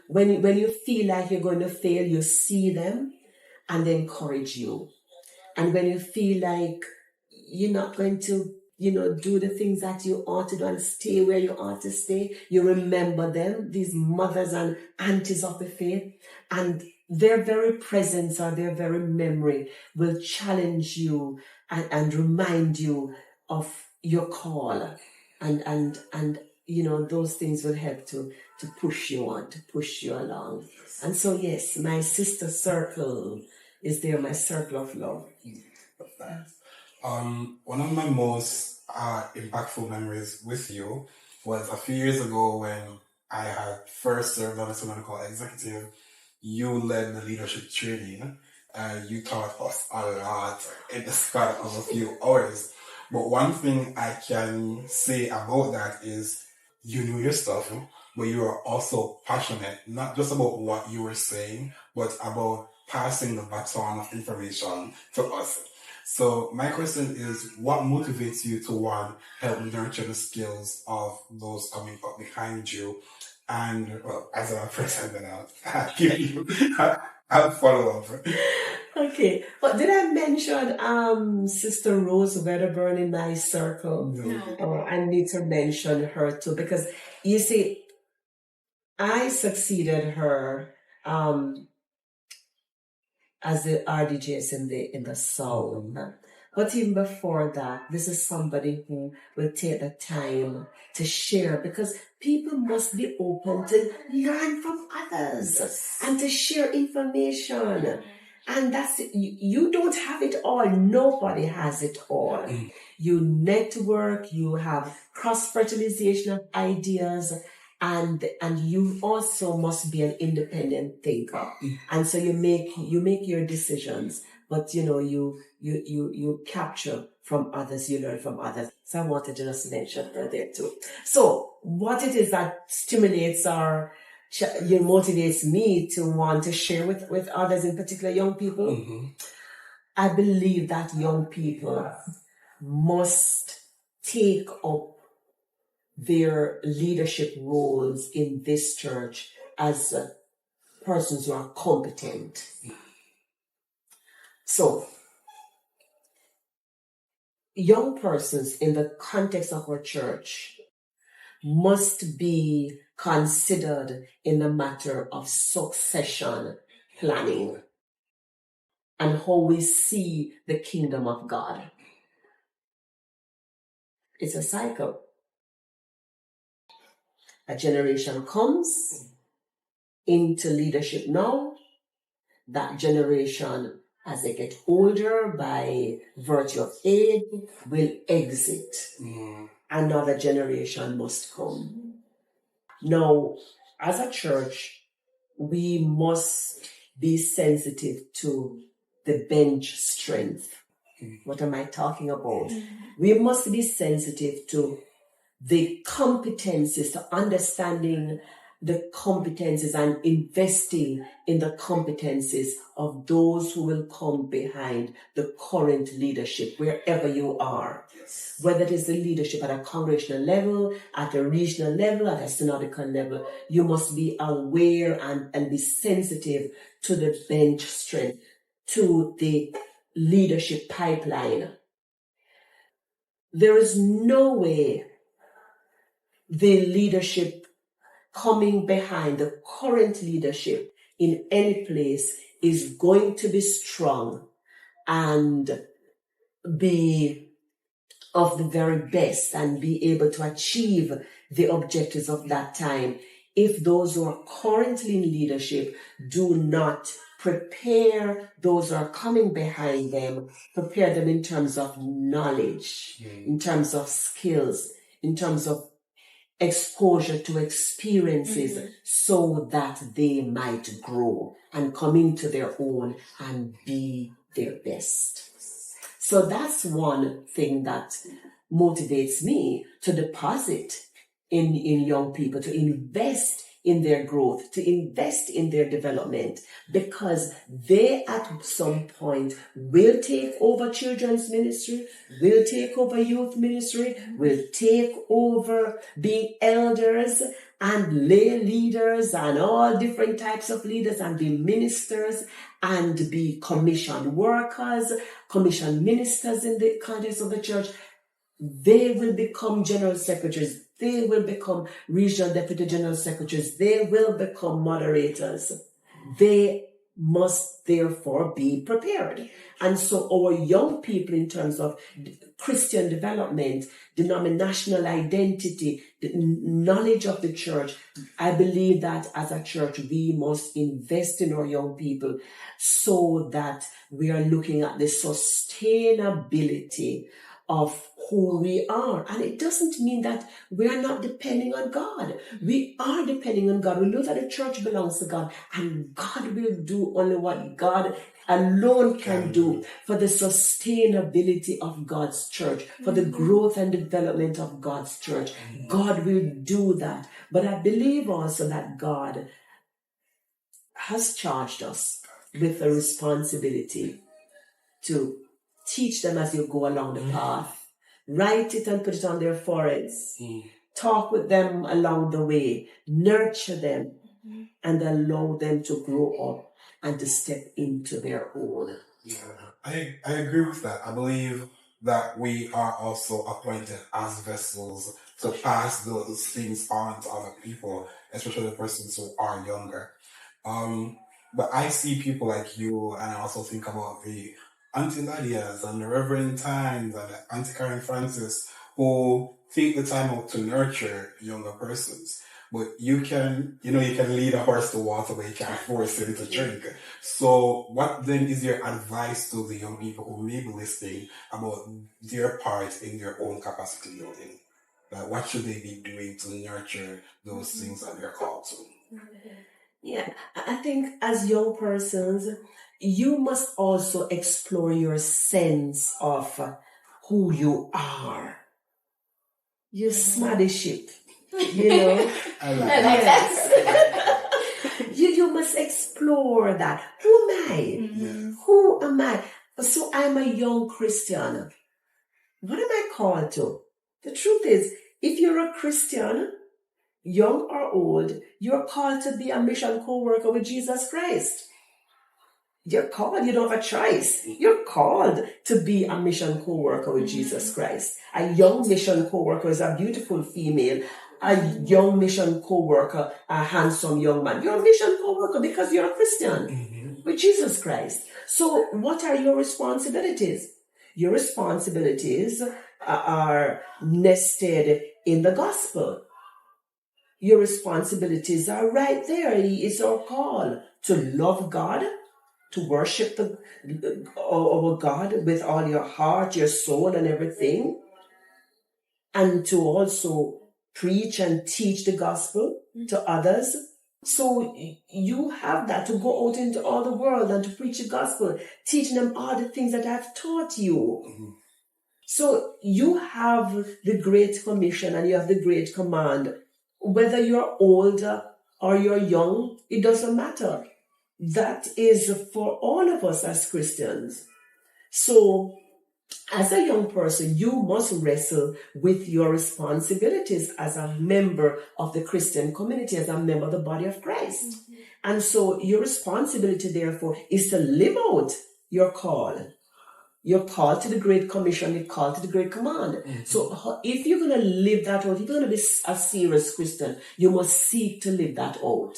feel like you're going to fail, you see them and they encourage you. And when you feel like you're not going to, you know, do the things that you ought to do and stay where you ought to stay, you remember them, these mothers and aunties of the faith, and their very presence or their very memory will challenge you and remind you of your call. And you know, those things will help to push you on, to push you along. And so, yes, my sister circle is there, my circle of love. One of my most impactful memories with you was a few years ago when I had first served on as a medical executive. You led the leadership training. You taught us a lot in the span of a few hours. But one thing I can say about that is you knew your stuff, but you were also passionate, not just about what you were saying, but about passing the baton of information to us. So my question is, what motivates you to want to help nurture the skills of those coming up behind you? And well, as a person, then I'll give you I'll follow up. Okay, but did I mention Sister Rose Wedderburn in my circle? No. I need to mention her too, because you see, I succeeded her as the RDJs in the South. But even before that, this is somebody who will take the time to share, because people must be open to learn from others and to share information. And that's it. You don't have it all. Nobody has it all. You network, you have cross-fertilization of ideas, and you also must be an independent thinker. And so you make your decisions, but you know, you capture from others, you learn from others. So I wanted to just mention her there too. So what it is that stimulates motivates me to want to share with others, in particular young people. I believe that young people must take up their leadership roles in this church as persons who are competent. So, young persons in the context of our church must be considered in the matter of succession planning and how we see the kingdom of God. It's a cycle. A generation comes into leadership now. That generation, as they get older by virtue of age, will exit. Another generation must come. Now, as a church, we must be sensitive to the bench strength. What am I talking about? We must be sensitive to the competencies, to understanding the competencies and investing in the competencies of those who will come behind the current leadership, wherever you are. Yes. Whether it is the leadership at a congregational level, at a regional level, at a synodical level, you must be aware and be sensitive to the bench strength, to the leadership pipeline. There is no way the leadership coming behind the current leadership in any place is going to be strong and be of the very best and be able to achieve the objectives of that time if those who are currently in leadership do not prepare those who are coming behind them, prepare them in terms of knowledge, in terms of skills, in terms of exposure to experiences, so that they might grow and come into their own and be their best. So that's one thing that motivates me to deposit in young people, to invest in their growth, to invest in their development, because they at some point will take over children's ministry, will take over youth ministry, will take over being elders and lay leaders and all different types of leaders, and be ministers and be commissioned workers, commissioned ministers in the context of the church. They will become general secretaries. They will become regional deputy general secretaries. They will become moderators. They must therefore be prepared. And so our young people, in terms of Christian development, denominational identity, the knowledge of the church, I believe that as a church, we must invest in our young people so that we are looking at the sustainability of who we are. And it doesn't mean that we are not depending on God. We are depending on God. We know that the church belongs to God, and God will do only what God alone can do for the sustainability of God's church, for the growth and development of God's church. God will do that. But I believe also that God has charged us with a responsibility to teach them as you go along the path. Write it and put it on their foreheads. Talk with them along the way. Nurture them and allow them to grow up and to step into their own. Yeah, I agree with that. I believe that we are also appointed as vessels to pass those things on to other people, especially the persons who are younger. But I see people like you, and I also think about the Auntie Lydias and the Reverend Times and the Auntie Karen Francis, who take the time out to nurture younger persons. But you can lead a horse to water, but you can't force him to drink. So what then is your advice to the young people who may be listening about their part in their own capacity building? Like, what should they be doing to nurture those things that they're called to? Yeah, I think as young persons, you must also explore your sense of who you are. You smarty ship, you know. I like that. You must explore that. Who am I? Who am I? So I'm a young Christian. What am I called to? The truth is, if you're a Christian, young or old, you're called to be a mission co-worker with Jesus Christ. You're called, you don't have a choice. You're called to be a mission co-worker with Jesus Christ. A young mission co-worker is a beautiful female. A young mission co-worker, a handsome young man. You're a mission co-worker because you're a Christian with Jesus Christ. So what are your responsibilities? Your responsibilities are nested in the gospel. Your responsibilities are right there. It's our call to love God, to worship our God with all your heart, your soul, and everything, and to also preach and teach the gospel to others. So you have that to go out into all the world and to preach the gospel, teaching them all the things that I've taught you. So you have the Great Commission and you have the Great Command. Whether you're older or you're young, it doesn't matter. That is for all of us as Christians. So as a young person, you must wrestle with your responsibilities as a member of the Christian community, as a member of the body of Christ. And so your responsibility, therefore, is to live out your call. You're called to the Great Commission, you're called to the Great Command. So if you're going to live that out, if you're going to be a serious Christian, you must seek to live that out.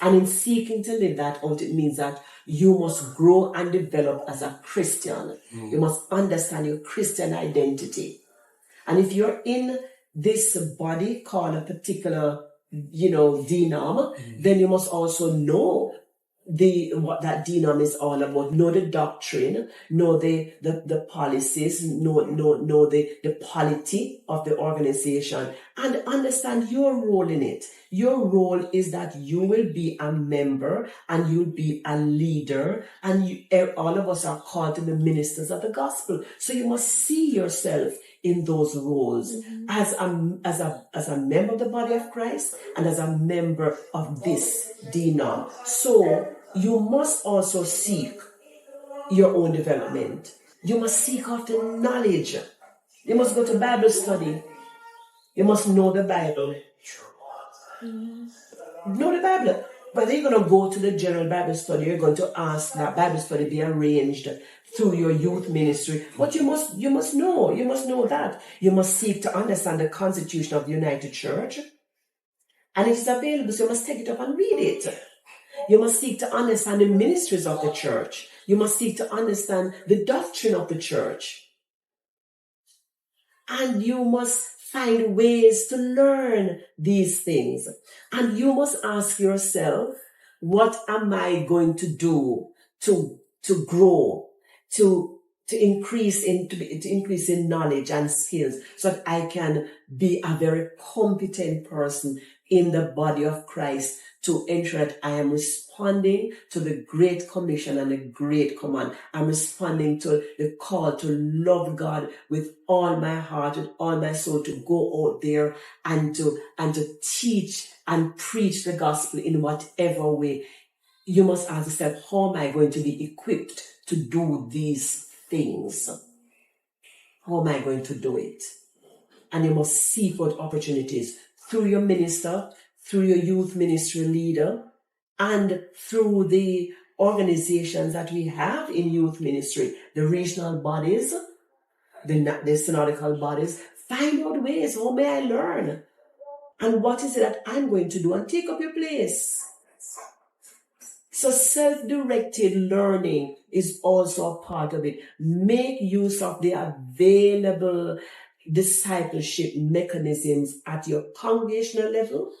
And in seeking to live that out, it means that you must grow and develop as a Christian. You must understand your Christian identity. And if you're in this body called a particular, denom, then you must also know what that denom is all about. Know the doctrine, know the policies, know the polity of the organization, and understand your role in it. Your role is that you will be a member and you'll be a leader, and all of us are called to be ministers of the gospel. So you must see yourself in those roles as a member of the body of Christ and as a member of this denom. So you must also seek your own development. You must seek after knowledge. You must go to Bible study. You must know the Bible. Know the Bible. Whether you're going to go to the general Bible study, you're going to ask that Bible study be arranged through your youth ministry. But you must know that. You must seek to understand the Constitution of the United Church. And it is available, so you must take it up and read it. You must seek to understand the ministries of the church. You must seek to understand the doctrine of the church. And you must find ways to learn these things. And you must ask yourself, what am I going to do to grow, to increase in knowledge and skills, so that I can be a very competent person in the body of Christ, to ensure that I am responding to the Great Commission and the Great Command. I'm responding to the call to love God with all my heart, with all my soul, to go out there and to teach and preach the gospel in whatever way. You must ask yourself, how am I going to be equipped to do these things? How am I going to do it? And you must seek out opportunities through your minister, through your youth ministry leader, and through the organizations that we have in youth ministry, the regional bodies, the synodical bodies. Find out ways, how may I learn? And what is it that I'm going to do? And take up your place. So self-directed learning is also a part of it. Make use of the available discipleship mechanisms at your congregational level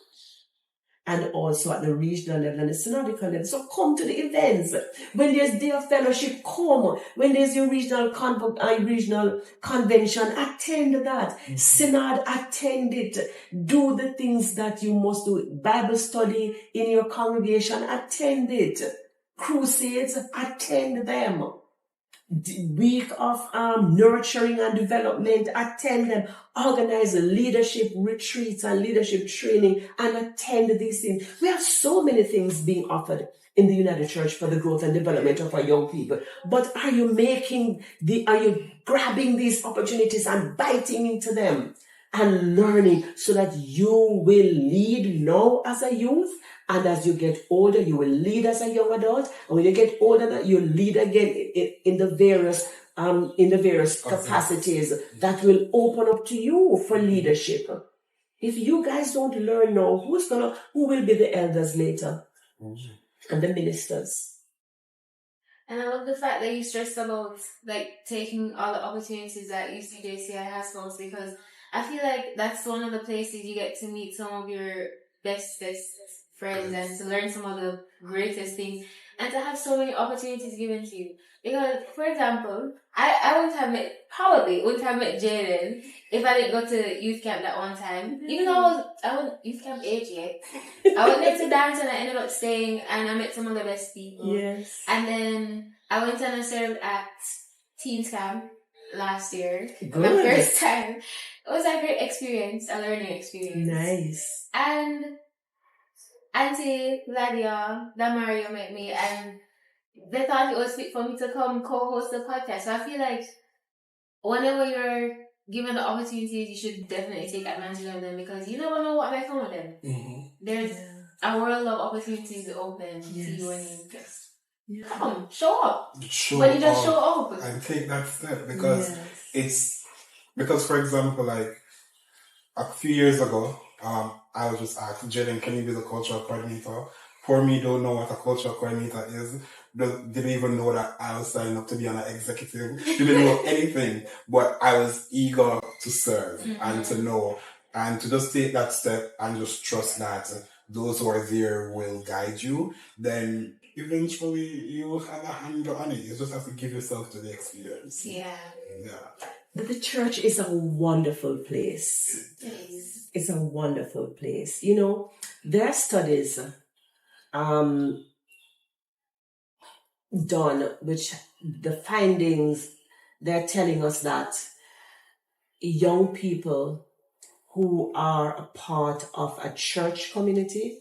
and also at the regional level and the synodical level. So come to the events. When there's day of fellowship, come. When there's your regional convention, attend that. Synod, attend it. Do the things that you must do. Bible study in your congregation, attend it. Crusades, attend them. week of nurturing and development, attend them, organize leadership retreats and leadership training, and attend these things. We have so many things being offered in the United Church for the growth and development of our young people. But are you grabbing these opportunities and biting into them and learning so that you will lead now as a youth? And as you get older, you will lead as a young adult. And when you get older, you lead again in the various capacities that will open up to you for leadership. If you guys don't learn now, who will be the elders later? And the ministers. And I love the fact that you stressed about taking all the opportunities that UCJCI has for us, because I feel like that's one of the places you get to meet some of your bestest friends and to learn some of the greatest things and to have so many opportunities given to you. Because, for example, I wouldn't have met Jayden if I didn't go to youth camp that one time. Even though I wasn't youth camp age yet. I went there to dance and I ended up staying and I met some of the best people. Yes. And then I went and I served at Teens Camp last year. Good. My first time. It was a great experience, a learning experience. Nice. And Auntie Ladia, Damario met me and they thought it was fit for me to come co-host the podcast. So I feel like whenever you're given the opportunities, you should definitely take advantage of them because you never know what may come with them. Mm-hmm. There's a world of opportunities open to you when you come, show up. But you just show up. And take that step because because for example, like a few years ago, I was just asked, Jayden, can you be the cultural coordinator? For me, don't know what a cultural coordinator is. Didn't even know that I was signing up to be an executive. Didn't know anything, but I was eager to serve and to know and to just take that step and just trust that those who are there will guide you. Then eventually you will have a handle on it. You just have to give yourself to the experience. Yeah. The church is a wonderful place. It is. It's a wonderful place. You know, there are studies done, which the findings, they're telling us that young people who are a part of a church community,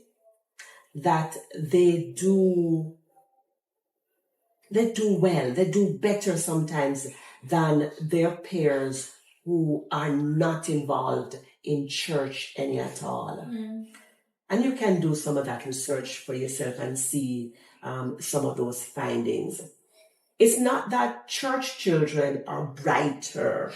that they do well, they do better sometimes than their peers who are not involved in church any at all. And you can do some of that research for yourself and see some of those findings. It's not that church children are brighter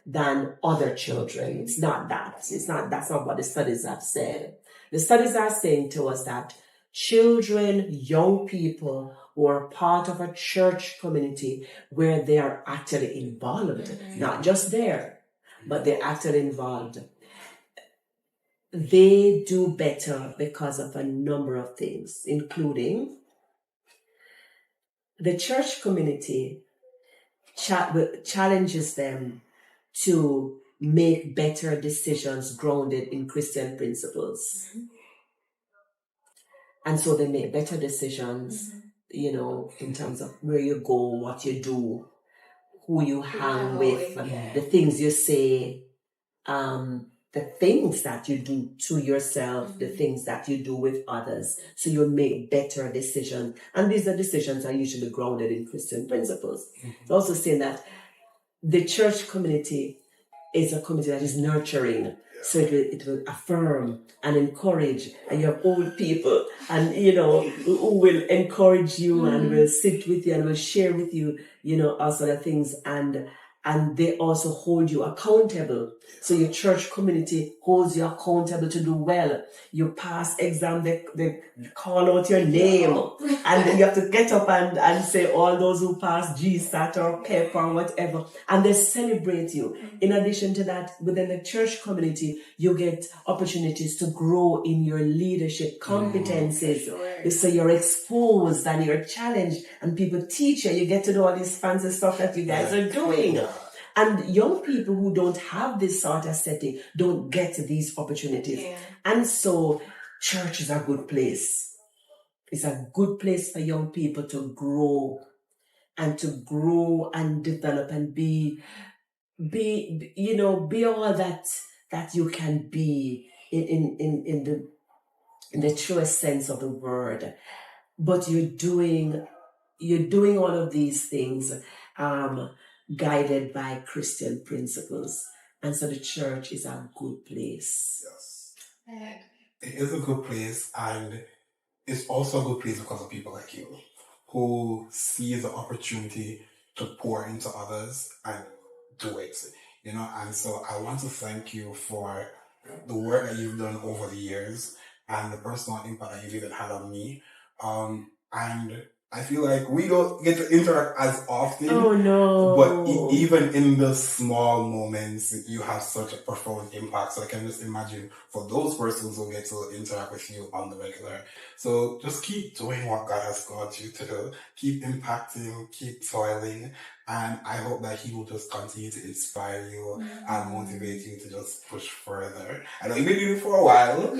than other children. It's not that. That's not what the studies have said. The studies are saying to us that children, young people who are part of a church community where they are actually involved, not just there, but they're actually involved, they do better because of a number of things, including the church community challenges them to make better decisions grounded in Christian principles. And so they make better decisions, you know, in terms of where you go, what you do, who you hang with, the things you say, the things that you do to yourself, the things that you do with others. So you make better decisions. And these decisions are usually grounded in Christian principles. It's also saying that the church community is a community that is nurturing. So it will affirm and encourage. And you have old people and, you know, who will encourage you and will sit with you and will share with you, you know, all sort of things. And they also hold you accountable. So your church community holds you accountable to do well. You pass exam, they call out your name. And then you have to get up and say all those who pass GSAT or PEP or whatever. And they celebrate you. In addition to that, within the church community, you get opportunities to grow in your leadership competencies. So you're exposed and you're challenged and people teach you. You get to do all this fancy stuff that you guys are doing. And young people who don't have this sort of setting don't get these opportunities. And so church is a good place. It's a good place for young people to grow and to grow and develop and be all that you can be in the truest sense of the word. But you're doing all of these things guided by Christian principles. And so the church is a good place. Yes. It is a good place, and it's also a good place because of people like you who see the opportunity to pour into others and do it. And so I want to thank you for the work that you've done over the years and the personal impact that you've even had on me. And I feel like we don't get to interact as often. Oh no! But even in the small moments, you have such a profound impact. So I can just imagine for those persons who get to interact with you on the regular. So just keep doing what God has called you to do. Keep impacting, keep toiling. And I hope that He will just continue to inspire you and motivate you to just push further. I know you've been doing it for a while,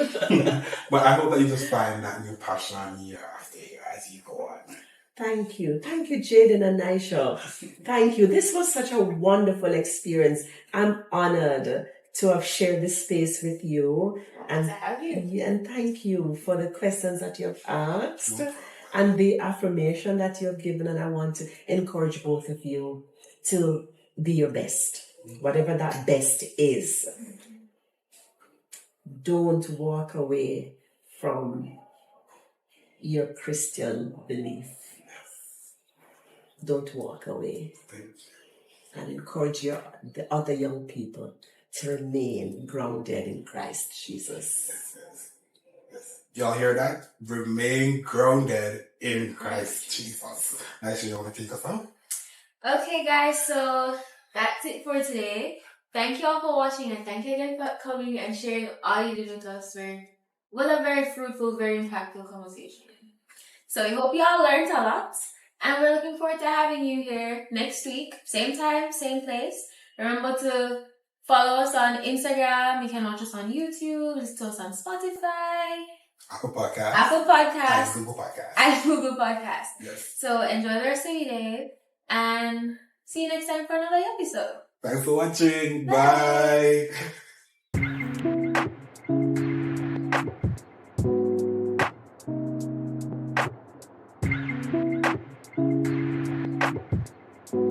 but I hope that you just find that new passion year after year as you go on. Thank you, Jayden and Nysha. Thank you. This was such a wonderful experience. I'm honored to have shared this space with you, and thank you for the questions that you have asked. And the affirmation that you have given, and I want to encourage both of you to be your best, whatever that best is. Don't walk away from your Christian belief. Don't walk away. And encourage the other young people to remain grounded in Christ Jesus. Yes. Y'all hear that? Remain grounded in Christ Jesus. Nysha, you want to take us out? Okay, guys, so that's it for today. Thank you all for watching, and thank you again for coming and sharing all you did with us. What a very fruitful, very impactful conversation. So we hope you all learned a lot, and we're looking forward to having you here next week. Same time, same place. Remember to follow us on Instagram. You can watch us on YouTube, listen to us on Spotify, Apple Podcast. And Google Podcast. Yes. So enjoy the rest of your day, and see you next time for another episode. Thanks for watching. Bye.